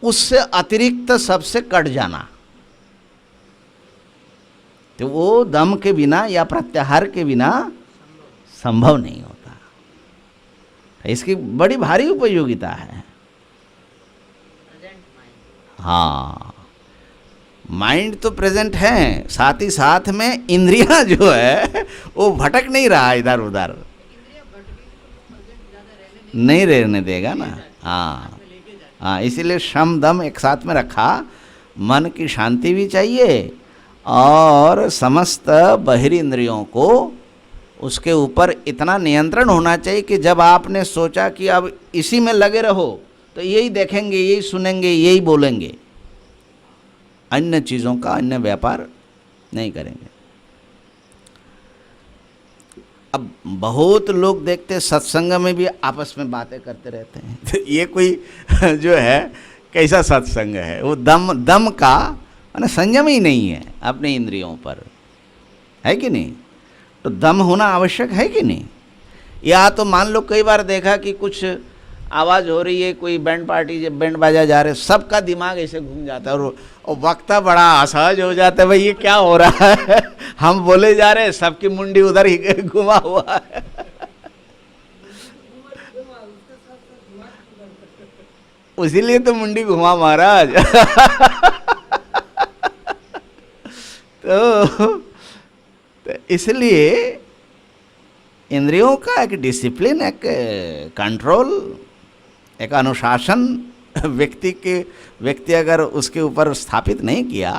उससे अतिरिक्त सबसे कट जाना, तो वो दम के बिना या प्रत्याहार के बिना संभव नहीं होता। इसकी बड़ी भारी उपयोगिता है। हाँ, माइंड तो प्रेजेंट है, साथ ही साथ में इंद्रियां जो है वो भटक नहीं रहा इधर उधर, नहीं रहने देगा ना। हाँ हाँ, इसीलिए शम दम एक साथ में रखा। मन की शांति भी चाहिए और समस्त बाहरी इंद्रियों को उसके ऊपर इतना नियंत्रण होना चाहिए कि जब आपने सोचा कि अब इसी में लगे रहो तो यही देखेंगे, यही सुनेंगे, यही बोलेंगे, अन्य चीज़ों का अन्य व्यापार नहीं करेंगे। अब बहुत लोग देखते सत्संग में भी आपस में बातें करते रहते हैं, तो ये कोई जो है कैसा सत्संग है? वो दम का माने संयम ही नहीं है अपने इंद्रियों पर, है कि नहीं? तो दम होना आवश्यक है कि नहीं? या तो मान लो कई बार देखा कि कुछ आवाज़ हो रही है, कोई बैंड पार्टी, जब बैंड बाजा जा रहे, सबका दिमाग ऐसे घूम जाता है और वक्ता बड़ा असहज हो जाता है, भाई ये क्या हो रहा है? हम बोले जा रहे हैं, सबकी मुंडी उधर ही घुमा हुआ है। इसीलिए तो मुंडी घुमा महाराज। तो इसलिए इंद्रियों का एक डिसिप्लिन, एक कंट्रोल, एक अनुशासन व्यक्ति अगर उसके ऊपर स्थापित नहीं किया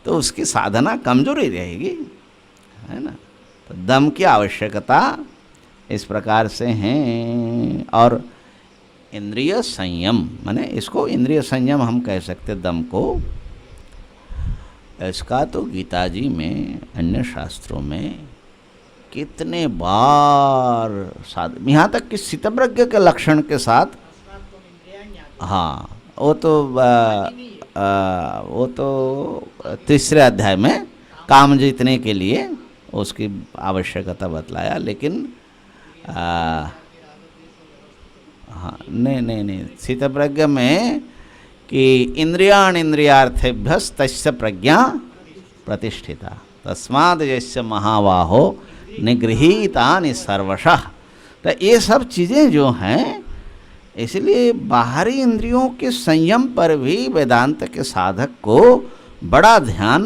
तो उसकी साधना कमजोर ही रहेगी, है ना। तो दम की आवश्यकता इस प्रकार से है। और इंद्रिय संयम, माने इसको इंद्रिय संयम हम कह सकते दम को। इसका तो गीता जी में, अन्य शास्त्रों में कितने बार यहाँ तक कि स्थितप्रज्ञ के लक्षण के साथ, हाँ वो तो तीसरे अध्याय में काम जीतने के लिए उसकी आवश्यकता बतलाया। लेकिन हाँ नहीं स्थितप्रज्ञ में कि इंद्रियाण इंद्रियार्थेभ्य तस्य प्रज्ञा प्रतिष्ठिता तस्माद् यस्य महाबाहो निगृहीतानि सर्वशः। तो ये सब चीज़ें जो हैं, इसलिए बाहरी इंद्रियों के संयम पर भी वेदांत के साधक को बड़ा ध्यान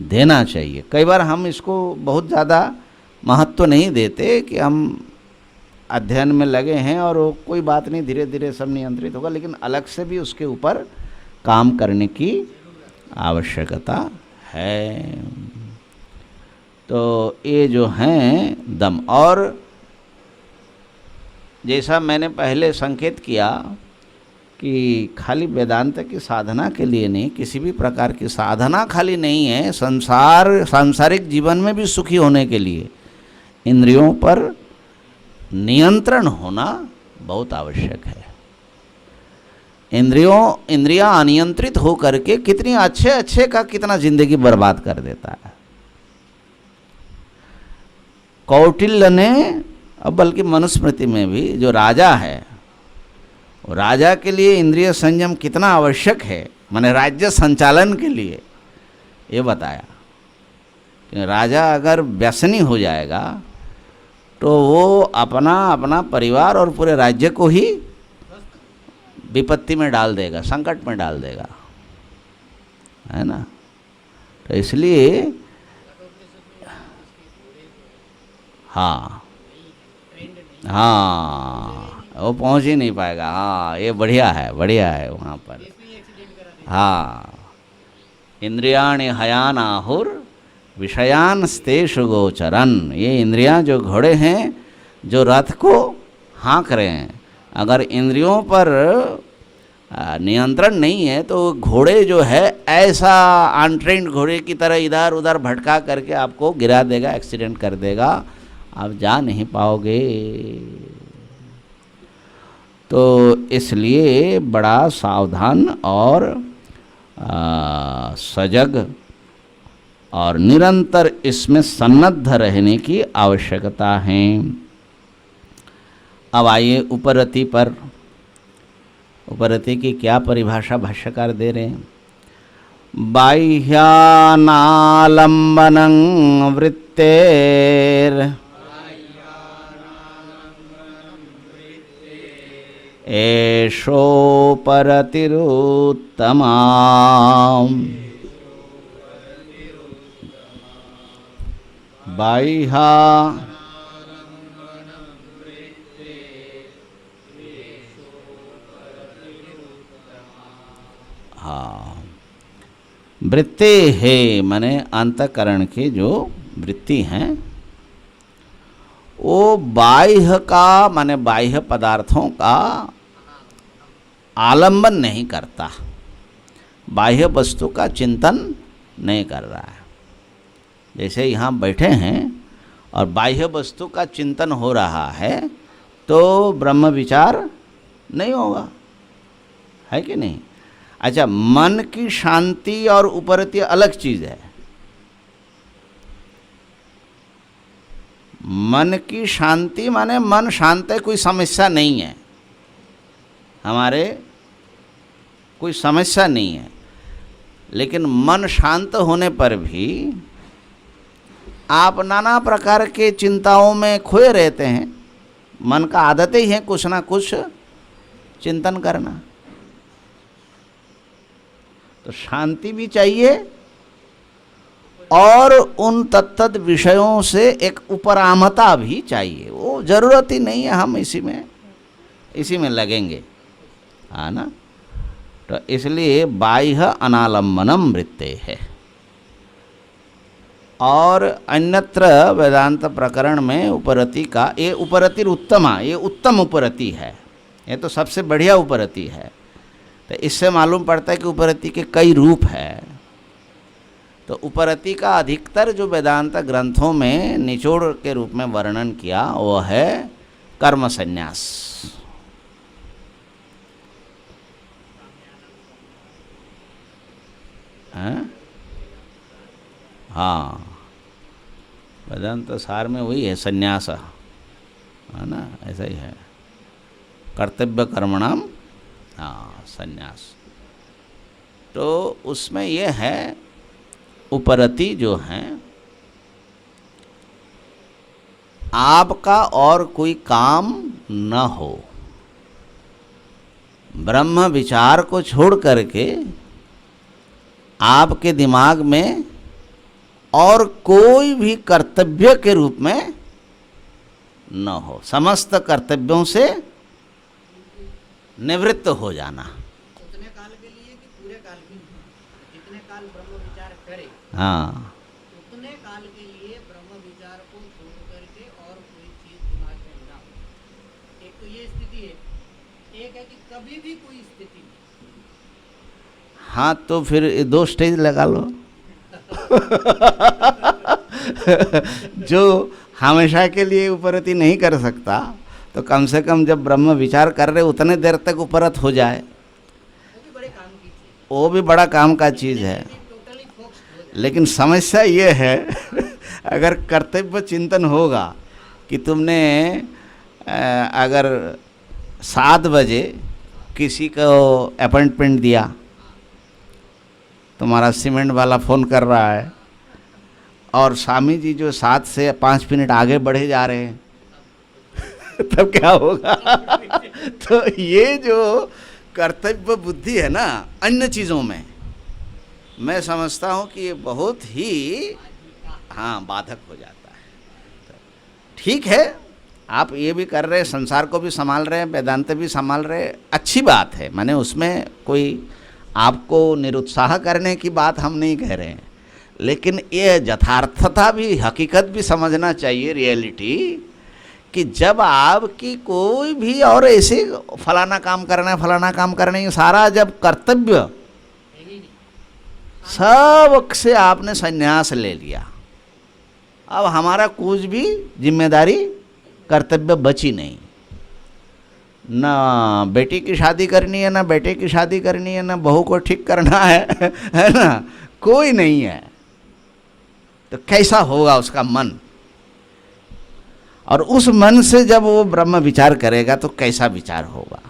देना चाहिए। कई बार हम इसको बहुत ज़्यादा महत्व नहीं देते कि हम अध्ययन में लगे हैं और वो कोई बात नहीं, धीरे धीरे सब नियंत्रित होगा, लेकिन अलग से भी उसके ऊपर काम करने की आवश्यकता है। तो ये जो हैं दम, और जैसा मैंने पहले संकेत किया कि खाली वेदांत की साधना के लिए नहीं, किसी भी प्रकार की साधना खाली नहीं है, सांसारिक जीवन में भी सुखी होने के लिए इंद्रियों पर नियंत्रण होना बहुत आवश्यक है। इंद्रियां अनियंत्रित हो करके कितनी अच्छे का कितना जिंदगी बर्बाद कर देता है। कौटिल्य ने, अब बल्कि मनुस्मृति में भी जो राजा है, राजा के लिए इंद्रिय संयम कितना आवश्यक है, माने राज्य संचालन के लिए ये बताया कि राजा अगर व्यसनी हो जाएगा तो वो अपना परिवार और पूरे राज्य को ही विपत्ति में डाल देगा, संकट में डाल देगा, है ना। तो इसलिए हाँ वो पहुंच ही नहीं पाएगा। हाँ ये बढ़िया है वहाँ पर। हाँ इंद्रियाणि हयान आहुर विषयान स्तेषु गोचरन। ये इंद्रियां जो घोड़े हैं, जो रथ को हाँक रहे हैं, अगर इंद्रियों पर नियंत्रण नहीं है तो घोड़े जो है ऐसा अनट्रेन्ड घोड़े की तरह इधर उधर भटका करके आपको गिरा देगा, एक्सीडेंट कर देगा, आप जा नहीं पाओगे। तो इसलिए बड़ा सावधान और सजग और निरंतर इसमें सन्नद्ध रहने की आवश्यकता है। अब आइए उपरति पर। उपरति की क्या परिभाषा भाष्यकार दे रहे हैं? बाह्यानालंबनं वृत्तेर एषोपरतिरुत्तमा बाह्या हाँ वृत्ति है माने अंतकरण की जो वृत्ति हैं वो बाह्य का माने बाह्य पदार्थों का आलंबन नहीं करता, बाह्य वस्तु का चिंतन नहीं कर रहा है। जैसे यहाँ बैठे हैं और बाह्य वस्तु का चिंतन हो रहा है तो ब्रह्म विचार नहीं होगा, है कि नहीं? अच्छा, मन की शांति और उपरति अलग चीज़ है। मन की शांति माने मन शांत है, कोई समस्या नहीं है, हमारे कोई समस्या नहीं है। लेकिन मन शांत होने पर भी आप नाना प्रकार के चिंताओं में खोए रहते हैं। मन का आदत ही है कुछ ना कुछ चिंतन करना। तो शांति भी चाहिए और उन तत्त विषयों से एक उपरामता भी चाहिए। वो जरूरत ही नहीं है हम इसी में लगेंगे, है ना। तो इसलिए बाह्य अनालंबनम वृत्ते है। और अन्यत्र वेदांत प्रकरण में उपरति का ये उपरति उत्तमा, ये उत्तम उपरति है, ये तो सबसे बढ़िया उपरति है। तो इससे मालूम पड़ता है कि उपरति के कई रूप है। तो उपरति का अधिकतर जो वेदांत ग्रंथों में निचोड़ के रूप में वर्णन किया वो है कर्म संन्यास। हाँ, वेदांत सार में वही है, संन्यास, है ना, ऐसा ही है, कर्तव्य कर्मणाम, हाँ, संन्यास। तो उसमें ये है उपरति जो हैं, आपका और कोई काम न हो, ब्रह्म विचार को छोड़ करके आपके दिमाग में और कोई भी कर्तव्य के रूप में न हो, समस्त कर्तव्यों से निवृत्त हो जाना। उतने काल के लिए कि पूरे काल के लिए, जितने काल ब्रह्म विचार करे, हाँ, उतने काल के लिए ब्रह्म विचार को छोड़ करके और कोई चीज दिमाग में ना हो। एक तो ये स्थिति है, एक है कि कभी भी कोई स्थिति नहीं। हाँ, तो फिर 2 स्टेज लगा लो जो हमेशा के लिए उपरति नहीं कर सकता तो कम से कम जब ब्रह्म विचार कर रहे उतने देर तक उपरत हो जाए, वो भी बड़े काम की चीज, वो भी बड़ा काम का चीज़ है। टोटली फोकस्ड हो जाए। लेकिन समस्या ये है अगर कर्तव्य चिंतन होगा कि तुमने अगर 7 बजे किसी को अपॉइंटमेंट दिया, तुम्हारा सीमेंट वाला फ़ोन कर रहा है और स्वामी जी जो 7 से 5 मिनट आगे बढ़े जा रहे हैं तब क्या होगा तो ये जो कर्तव्य बुद्धि है ना अन्य चीज़ों में, मैं समझता हूँ कि ये बहुत ही हाँ बाधक हो जाता है। तो ठीक है, आप ये भी कर रहे हैं, संसार को भी संभाल रहे हैं, वेदांत भी संभाल रहे हैं, अच्छी बात है, माने उसमें कोई आपको निरुत्साह करने की बात हम नहीं कह रहे हैं। लेकिन ये यथार्थता भी, हकीकत भी समझना चाहिए, रियलिटी, कि जब आपकी कोई भी और ऐसे फलाना काम करना है, फलाना काम करना है, सारा जब कर्तव्य सब से आपने संन्यास ले लिया, अब हमारा कुछ भी जिम्मेदारी कर्तव्य बची नहीं। ना बेटी की शादी करनी है, ना बेटे की शादी करनी है, ना बहू को ठीक करना है ना, कोई नहीं है। तो कैसा होगा उसका मन, और उस मन से जब वो ब्रह्म विचार करेगा तो कैसा विचार होगा,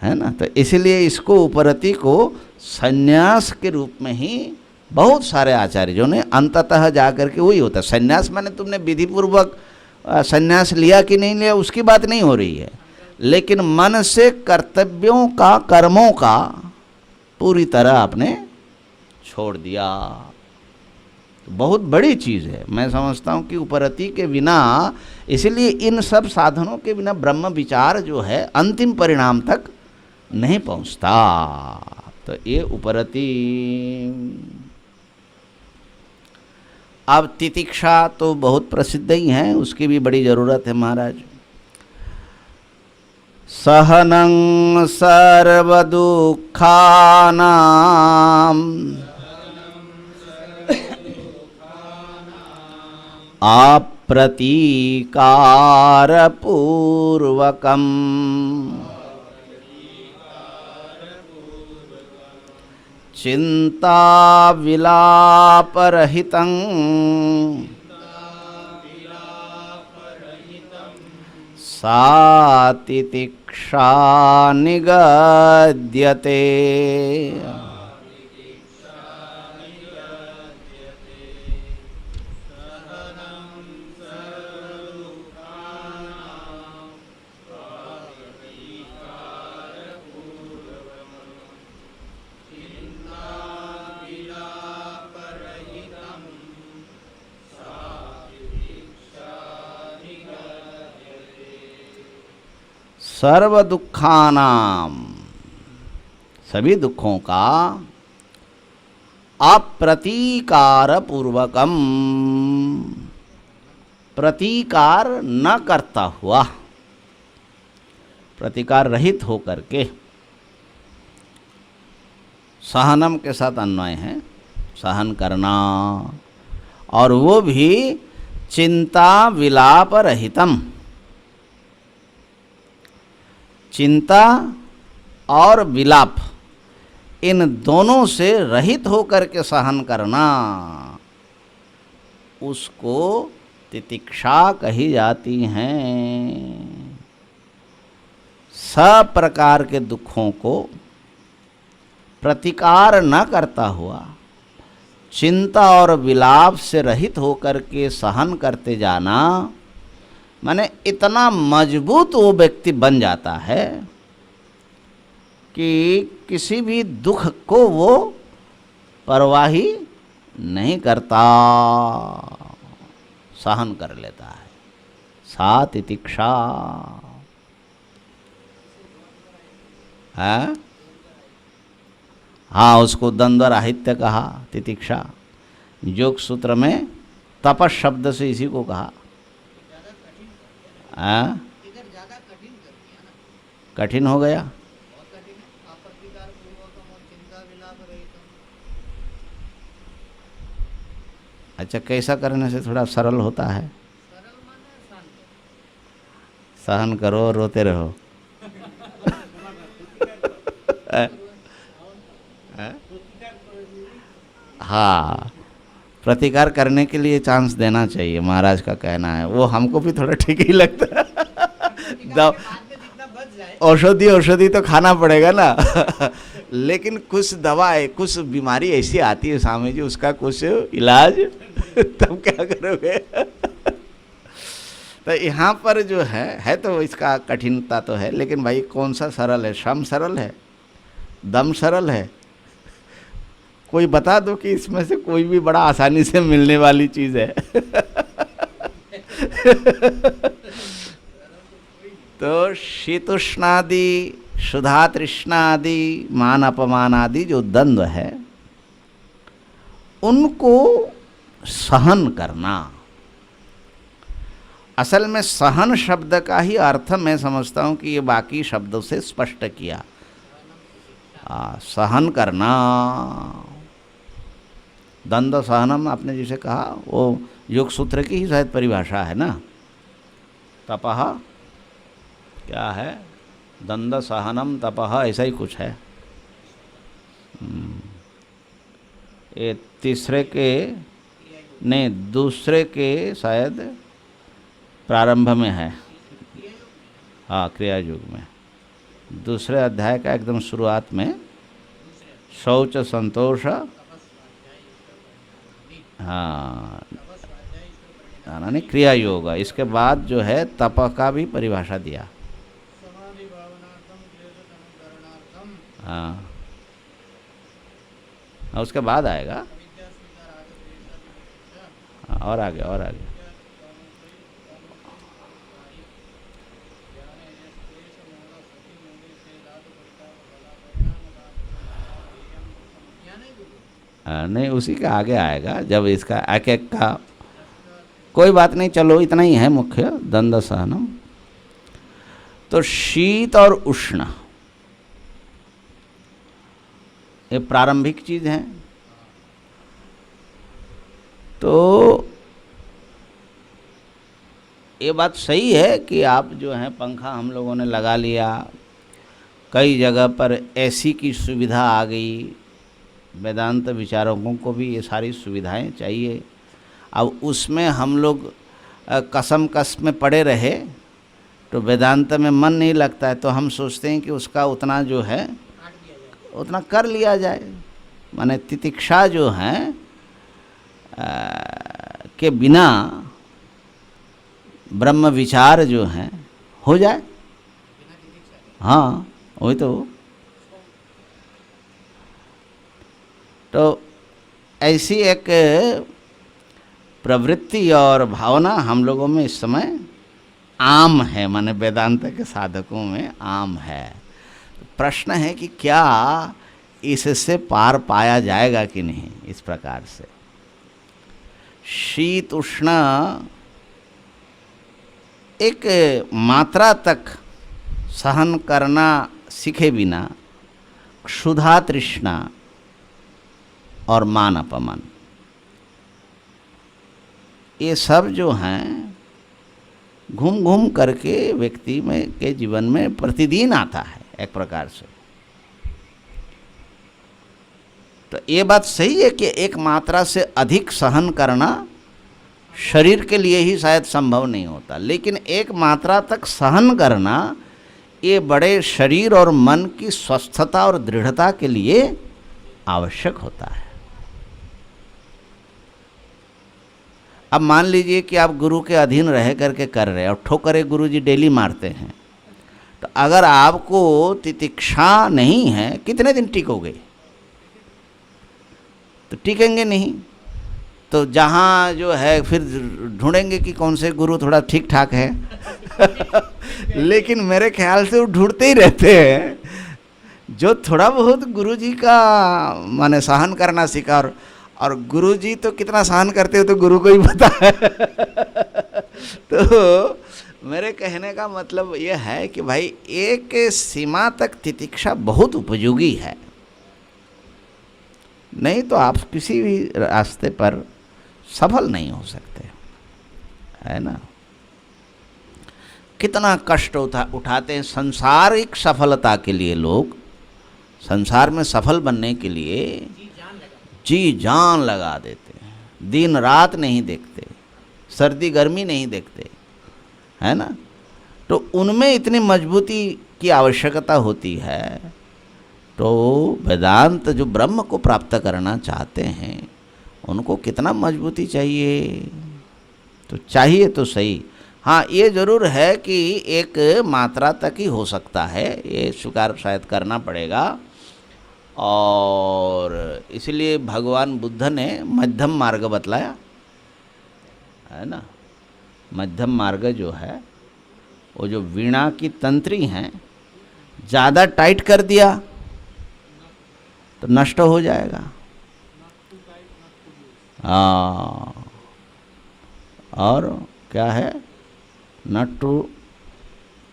है ना। तो इसलिए इसको उपरति को संन्यास के रूप में ही बहुत सारे आचार्यों ने अंततः जाकर के वही होता है। संन्यास माने तुमने विधि पूर्वक संन्यास लिया कि नहीं लिया उसकी बात नहीं हो रही है, लेकिन मन से कर्तव्यों का, कर्मों का पूरी तरह आपने छोड़ दिया। तो बहुत बड़ी चीज़ है। मैं समझता हूँ कि उपरति के बिना, इसलिए इन सब साधनों के बिना ब्रह्म विचार जो है अंतिम परिणाम तक नहीं पहुँचता। तो ये उपरति। अब तितिक्षा तो बहुत प्रसिद्ध ही है, उसकी भी बड़ी ज़रूरत है महाराज। सहनं सर्वदुःखानां अप्रतीकारपूर्वकम् चिन्ताविलापरहितं सा तितिक्षा निगद्यते। सर्व दुखानाम, सभी दुखों का अप्रतीकार पूर्वकम, प्रतीकार न करता हुआ, प्रतिकार रहित होकर के। सहनम के साथ अन्वय है, सहन करना, और वो भी चिंता विलाप रहितम। चिंता और विलाप इन दोनों से रहित होकर के सहन करना, उसको तितिक्षा कही जाती हैं। सब प्रकार के दुखों को प्रतिकार न करता हुआ, चिंता और विलाप से रहित होकर के सहन करते जाना, माने इतना मजबूत वो व्यक्ति बन जाता है कि किसी भी दुख को वो परवाह ही नहीं करता, सहन कर लेता है। सा तितिक्षा है। हाँ, उसको द्वंद्व राहित्य कहा, तितिक्षा। योग सूत्र में तपस शब्द से इसी को कहा। इधर ज्यादा कठिन कर दिया ना, कठिन हो गया। बहुत कठिन है। अप्रतीकार पूर्वकम और चिंता विलाप रहितम। अच्छा, कैसा करने से थोड़ा सरल होता है? सरल माने शांत, सहन करो, रोते रहो। हाँ, प्रतिकार करने के लिए चांस देना चाहिए, महाराज का कहना है। वो हमको भी थोड़ा ठीक ही लगता है। बाद में जितना बच जाए। औषधि तो खाना पड़ेगा ना। लेकिन कुछ दवाएं, कुछ बीमारी ऐसी आती है स्वामी जी, उसका कुछ इलाज तब क्या करोगे? तो यहाँ पर जो है तो इसका कठिनता तो है, लेकिन भाई कौन सा सरल है? श्रम सरल है, दम सरल है। कोई बता दो कि इसमें से कोई भी बड़ा आसानी से मिलने वाली चीज़ है। तो शीतुष्णादि, क्षुधा तृष्णादि, मान अपमान आदि जो द्वंद्व है, उनको सहन करना। असल में सहन शब्द का ही अर्थ मैं समझता हूँ कि ये बाकी शब्दों से स्पष्ट किया। सहन करना, द्वंद्व सहनम आपने जिसे कहा, वो योग सूत्र की ही शायद परिभाषा है ना। तपः क्या है? द्वंद्व सहनम तपः, ऐसा ही कुछ है। ये तीसरे के नहीं, दूसरे के शायद प्रारंभ में है। हाँ, क्रिया युग में दूसरे अध्याय का एकदम शुरुआत में शौच संतोष, हाँ नहीं, क्रिया योग। इसके बाद जो है तप का भी परिभाषा दिया। हाँ, उसके बाद आएगा। अविद्या स्वीकार आगे द्वेष हाँ, और आगे और आगे। नहीं, उसी का आगे आएगा जब इसका एक एक का। कोई बात नहीं, चलो इतना ही है मुख्य दंड सहनम। तो शीत और उष्ण ये प्रारंभिक चीज है। तो ये बात सही है कि आप जो है पंखा हम लोगों ने लगा लिया, कई जगह पर एसी की सुविधा आ गई, वेदांत विचारकों को भी ये सारी सुविधाएं चाहिए। अब उसमें हम लोग कसम कस में पड़े रहे तो वेदांत में मन नहीं लगता है, तो हम सोचते हैं कि उसका उतना जो है उतना कर लिया जाए। माने तितिक्षा जो है के बिना ब्रह्म विचार जो है हो जाए। हाँ, वही तो ऐसी एक प्रवृत्ति और भावना हम लोगों में इस समय आम है, माने वेदांत के साधकों में आम है। प्रश्न है कि क्या इससे पार पाया जाएगा कि नहीं। इस प्रकार से शीत उष्ण एक मात्रा तक सहन करना सीखे बिना क्षुधा तृष्णा और मान अपमान ये सब जो हैं घूम घूम करके व्यक्ति में के जीवन में प्रतिदिन आता है एक प्रकार से। तो ये बात सही है कि एक मात्रा से अधिक सहन करना शरीर के लिए ही शायद संभव नहीं होता, लेकिन एक मात्रा तक सहन करना ये बड़े शरीर और मन की स्वस्थता और दृढ़ता के लिए आवश्यक होता है। अब मान लीजिए कि आप गुरु के अधीन रह करके कर रहे हैं और ठोकरे गुरु जी डेली मारते हैं, तो अगर आपको तितिक्षा नहीं है कितने दिन टिकोगे? तो टिकेंगे नहीं। तो जहाँ जो है फिर ढूंढेंगे कि कौन से गुरु थोड़ा ठीक ठाक है लेकिन मेरे ख्याल से वो ढूंढते ही रहते हैं जो थोड़ा बहुत गुरु जी का माने सहन करना सीखा। और गुरु जी तो कितना सहन करते हो तो गुरु को ही पता है तो मेरे कहने का मतलब यह है कि भाई एक सीमा तक तितिक्षा बहुत उपयोगी है, नहीं तो आप किसी भी रास्ते पर सफल नहीं हो सकते, है ना। कितना कष्ट उठाते हैं सांसारिक सफलता के लिए लोग, संसार में सफल बनने के लिए जी जान लगा देते हैं, दिन रात नहीं देखते, सर्दी गर्मी नहीं देखते, है ना। तो उनमें इतनी मजबूती की आवश्यकता होती है। तो वेदांत जो ब्रह्म को प्राप्त करना चाहते हैं उनको कितना मजबूती चाहिए? तो चाहिए तो सही। हाँ, ये ज़रूर है कि एक मात्रा तक ही हो सकता है, ये स्वीकार शायद करना पड़ेगा। और इसलिए भगवान बुद्ध ने मध्यम मार्ग बतलाया, है ना। मध्यम मार्ग जो है वो जो वीणा की तंत्री हैं ज़्यादा टाइट कर दिया तो नष्ट हो जाएगा। हाँ, और क्या है, not too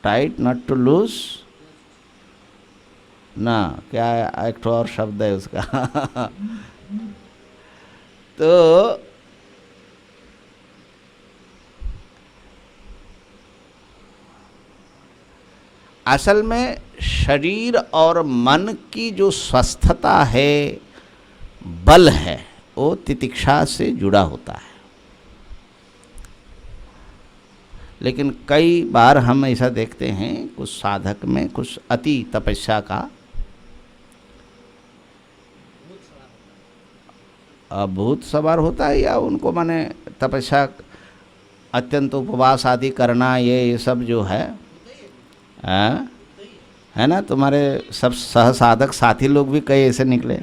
tight not too loose ना, क्या है एक और शब्द है उसका तो असल में शरीर और मन की जो स्वस्थता है, बल है, वो तितिक्षा से जुड़ा होता है। लेकिन कई बार हम ऐसा देखते हैं कुछ साधक में कुछ अति तपस्या का भूत सवार होता है, या उनको माने तपस्या अत्यंत उपवास आदि करना ये सब जो है है ना, तुम्हारे सब सहसाधक साथी लोग भी कई ऐसे निकले।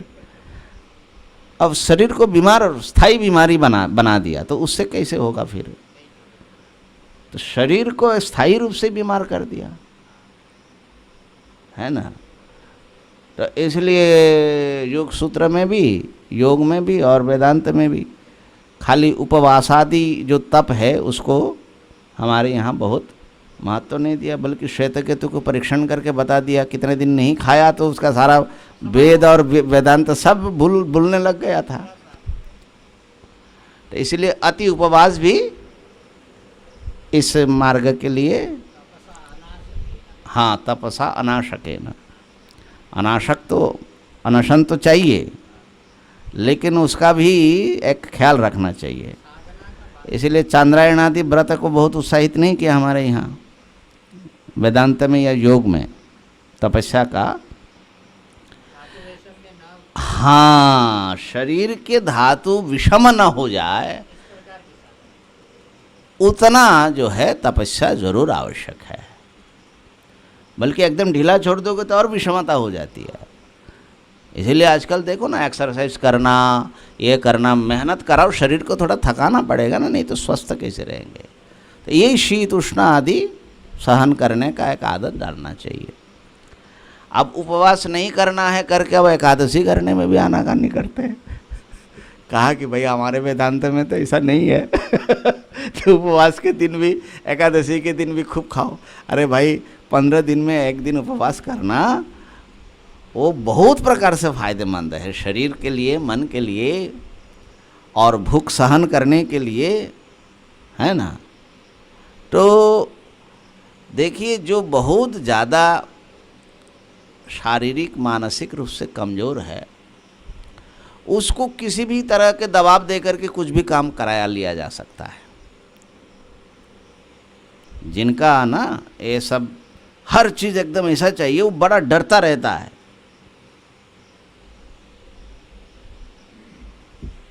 अब शरीर को बीमार और स्थायी बीमारी बना दिया तो उससे कैसे होगा फिर? तो शरीर को स्थायी रूप से बीमार कर दिया, है ना। तो इसलिए योग सूत्र में भी, योग में भी और वेदांत में भी खाली उपवासादि जो तप है उसको हमारे यहाँ बहुत महत्व नहीं दिया, बल्कि श्वेतकेतु को परीक्षण करके बता दिया, कितने दिन नहीं खाया तो उसका सारा वेद और वेदांत सब भूलने लग गया था। तो इसलिए अति उपवास भी इस मार्ग के लिए, हाँ, तपसा अनाशकेन, अनाशक तो अनशन तो चाहिए, लेकिन उसका भी एक ख्याल रखना चाहिए। इसलिए चांद्रायण आदि व्रत को बहुत उत्साहित नहीं किया हमारे यहाँ वेदांत में या योग में, तपस्या का। हाँ, शरीर के धातु विषम न हो जाए उतना जो है तपस्या जरूर आवश्यक है, बल्कि एकदम ढीला छोड़ दोगे तो और विषमता हो जाती है। इसीलिए आजकल देखो ना, एक्सरसाइज करना, ये करना, मेहनत कराओ, शरीर को थोड़ा थकाना पड़ेगा ना, नहीं तो स्वस्थ कैसे रहेंगे। तो यही शीत उष्ण आदि सहन करने का एक आदत डालना चाहिए। अब उपवास नहीं करना है करके अब एकादशी करने में भी आनाकानी करते हैं। कहा कि भाई हमारे वेदांत में तो ऐसा नहीं है कि उपवास के दिन भी, एकादशी के दिन भी खूब खाओ। अरे भाई 15 दिन में एक दिन उपवास करना वो बहुत प्रकार से फायदेमंद है, शरीर के लिए, मन के लिए और भूख सहन करने के लिए, है ना। तो देखिए, जो बहुत ज़्यादा शारीरिक मानसिक रूप से कमज़ोर है उसको किसी भी तरह के दबाव दे करके कुछ भी काम कराया लिया जा सकता है। जिनका ना ये सब हर चीज़ एकदम ऐसा चाहिए, वो बड़ा डरता रहता है।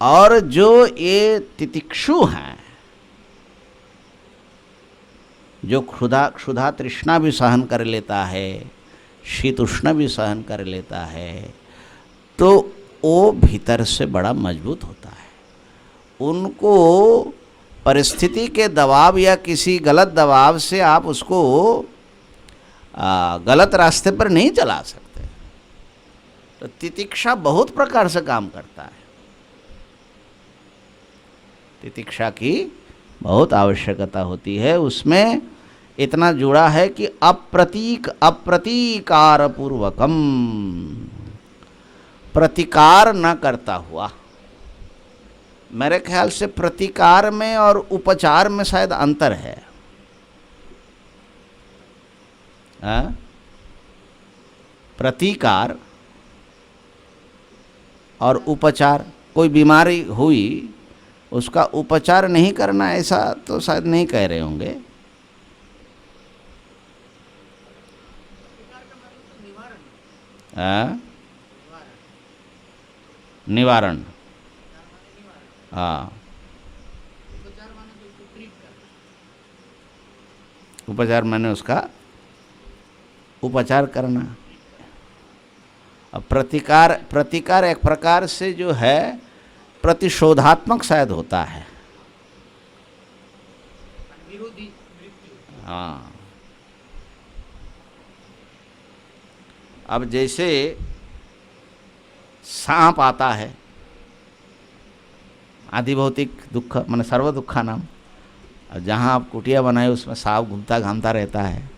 और जो ये तितिक्षु हैं, जो क्षुधा तृष्णा भी सहन कर लेता है, शीत उष्ण भी सहन कर लेता है, तो वो भीतर से बड़ा मजबूत होता है। उनको परिस्थिति के दबाव या किसी गलत दबाव से आप उसको गलत रास्ते पर नहीं चला सकते। तो तितिक्षा बहुत प्रकार से काम करता है। तितिक्षा की बहुत आवश्यकता होती है। उसमें इतना जुड़ा है कि अप्रतीकार पूर्वकम, प्रतिकार न करता हुआ। मेरे ख्याल से प्रतिकार में और उपचार में शायद अंतर है। प्रतिकार और उपचार, कोई बीमारी हुई उसका उपचार नहीं करना, ऐसा तो शायद नहीं कह रहे होंगे। निवारण, हाँ, उपचार मैंने उसका उपचार करना। अब प्रतिकार एक प्रकार से जो है प्रतिशोधात्मक शायद होता है। हाँ, अब जैसे सांप आता है, आदिभौतिक दुख माने सर्व दुखा नाम, और जहाँ आप कुटिया बनाए उसमें सांप घूमता घामता रहता है।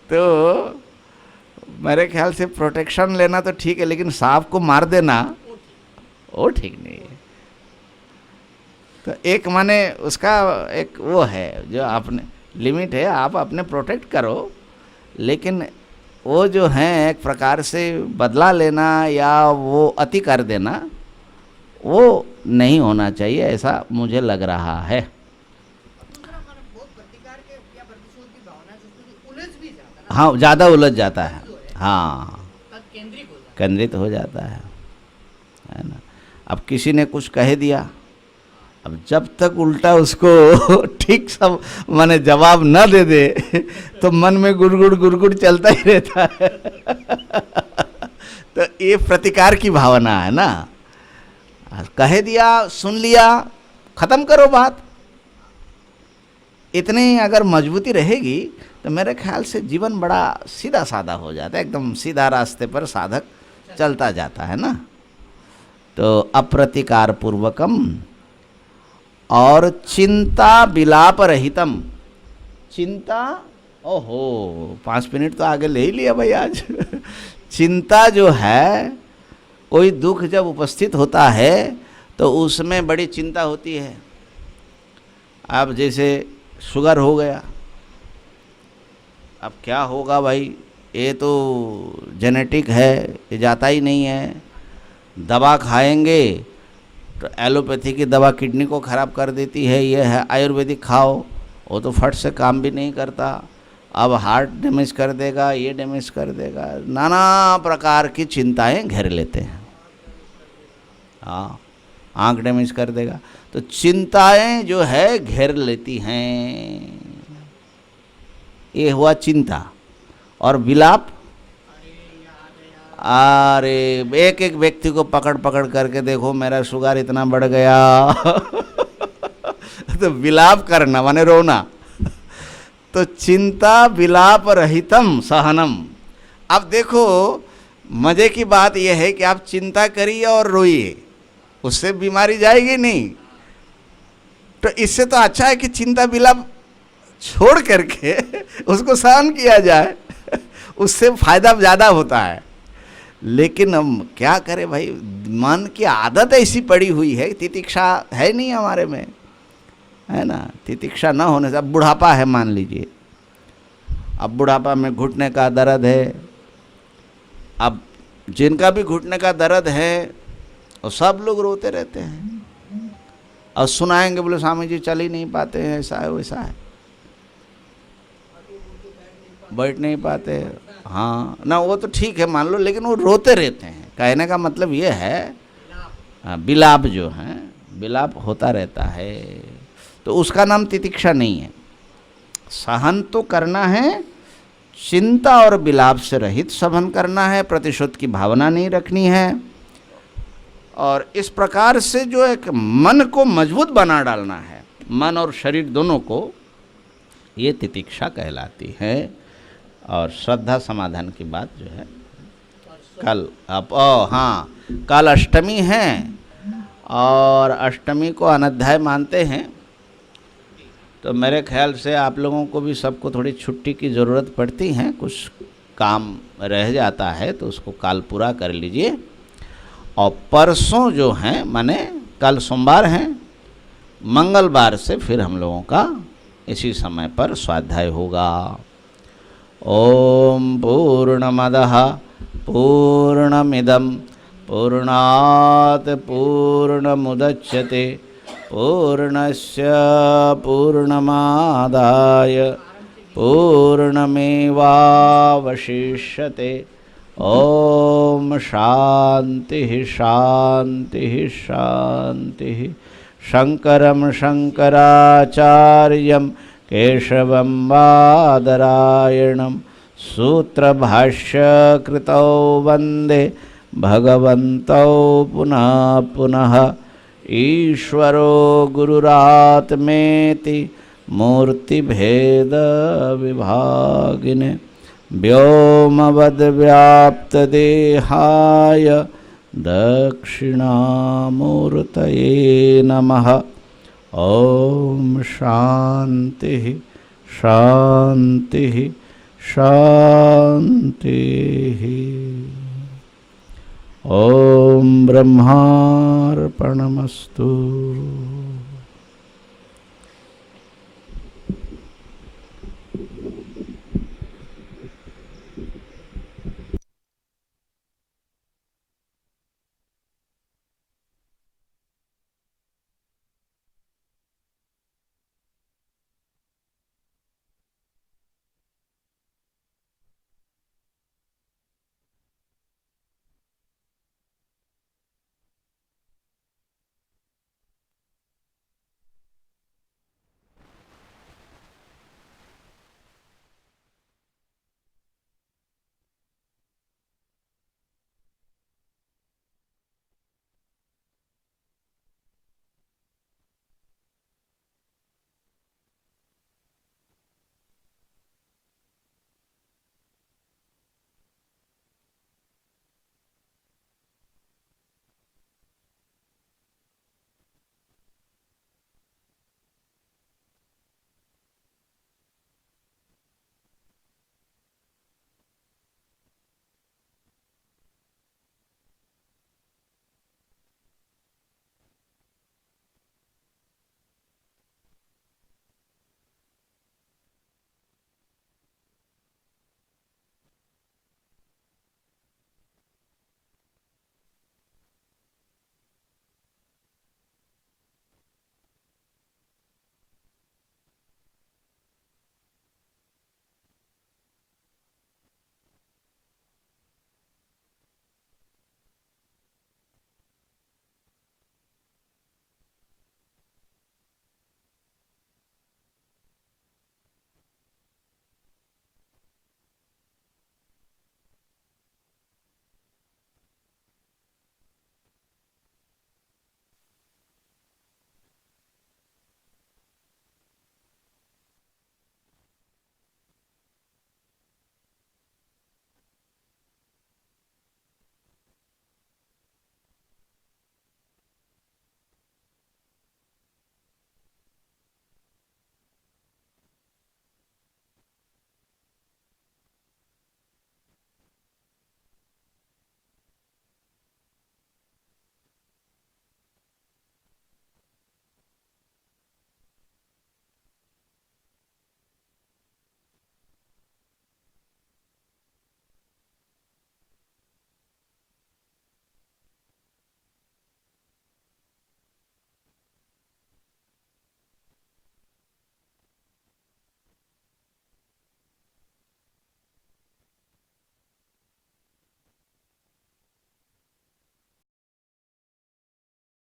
तो मेरे ख्याल से प्रोटेक्शन लेना तो ठीक है, लेकिन सांप को मार देना वो ठीक नहीं है। तो एक माने उसका एक वो है जो आपने लिमिट है, आप अपने प्रोटेक्ट करो, लेकिन वो जो है एक प्रकार से बदला लेना या वो अति कर देना वो नहीं होना चाहिए, ऐसा मुझे लग रहा है। हाँ, ज़्यादा उलझ जाता है, हाँ, केंद्रित हो जाता है ना। अब किसी ने कुछ कह दिया, अब जब तक उल्टा उसको ठीक सब माने जवाब न दे दे तो मन में गुड़गुड़ चलता ही रहता है। तो ये प्रतिकार की भावना है ना। कह दिया, सुन लिया, खत्म करो बात। इतनी अगर मजबूती रहेगी तो मेरे ख्याल से जीवन बड़ा सीधा साधा हो जाता है, एकदम सीधा रास्ते पर साधक चलता जाता है ना। तो अप्रतिकार पूर्वकम और चिंता विलाप रहितम। चिंता, ओहो 5 मिनट तो आगे ले ही लिया भाई आज। चिंता जो है, कोई दुख जब उपस्थित होता है तो उसमें बड़ी चिंता होती है। अब जैसे शुगर हो गया, अब क्या होगा भाई, ये तो जेनेटिक है, ये जाता ही नहीं है। दवा खाएंगे तो एलोपैथी की दवा किडनी को ख़राब कर देती है, ये है। आयुर्वेदिक खाओ, वो तो फट से काम भी नहीं करता। अब हार्ट डैमेज कर देगा, ये डैमेज कर देगा, नाना प्रकार की चिंताएं घेर लेते हैं। हाँ, आँख डैमेज कर देगा। तो चिंताएं जो है घेर लेती हैं, ये हुआ चिंता। और विलाप, अरे एक एक व्यक्ति को पकड़ पकड़ करके देखो मेरा शुगर इतना बढ़ गया तो विलाप करना माने रोना। तो चिंता विलाप रहितम सहनम। अब देखो मजे की बात यह है कि आप चिंता करिए और रोइए, उससे बीमारी जाएगी नहीं। तो इससे तो अच्छा है कि चिंता विलाप छोड़ करके उसको सहन किया जाए, उससे फायदा ज़्यादा होता है। लेकिन हम क्या करें भाई, मन की आदत ऐसी पड़ी हुई है, तितिक्षा है नहीं हमारे में, है ना। तितिक्षा न होने से, अब बुढ़ापा है मान लीजिए, अब बुढ़ापा में घुटने का दर्द है। अब जिनका भी घुटने का दर्द है और सब लोग रोते रहते हैं और सुनाएंगे, बोले स्वामी जी चल ही नहीं पाते हैं, ऐसा है वैसा है, बैठ नहीं पाते। हाँ ना, वो तो ठीक है मान लो, लेकिन वो रोते रहते हैं। कहने का मतलब ये है, विलाप जो है, विलाप होता रहता है। तो उसका नाम तितिक्षा नहीं है। सहन तो करना है, चिंता और विलाप से रहित सहन करना है, प्रतिशोध की भावना नहीं रखनी है। और इस प्रकार से जो एक मन को मजबूत बना डालना है, मन और शरीर दोनों को, ये तितिक्षा कहलाती है। और श्रद्धा समाधान की बात जो है कल आप, हाँ कल अष्टमी है और अष्टमी को अनध्याय मानते हैं। तो मेरे ख्याल से आप लोगों को भी सबको थोड़ी छुट्टी की ज़रूरत पड़ती है, कुछ काम रह जाता है तो उसको काल पूरा कर लीजिए। और परसों जो हैं, माने कल सोमवार हैं, मंगलवार से फिर हम लोगों का इसी समय पर स्वाध्याय होगा। ओम पूर्णमदः पूर्णमिदं पूर्णात् पूर्णमुदच्यते पूर्णस्य पूर्णमादाय पूर्णमेवावशिष्यते। ओम शांति शांति शांति। शंकरं शंकराचार्यं केशवं बादरायणं सूत्रभाष्यकृतौ वन्दे भगवन्तौ पुनः पुनः। ईश्वरो गुरुरात्मेति मूर्तिभेदविभागिने व्योमवद्व्याप्तदेहाय दक्षिणामूर्तये नमः। ओम शांति शांति शांति। ओम ब्रह्मार्पणमस्तु।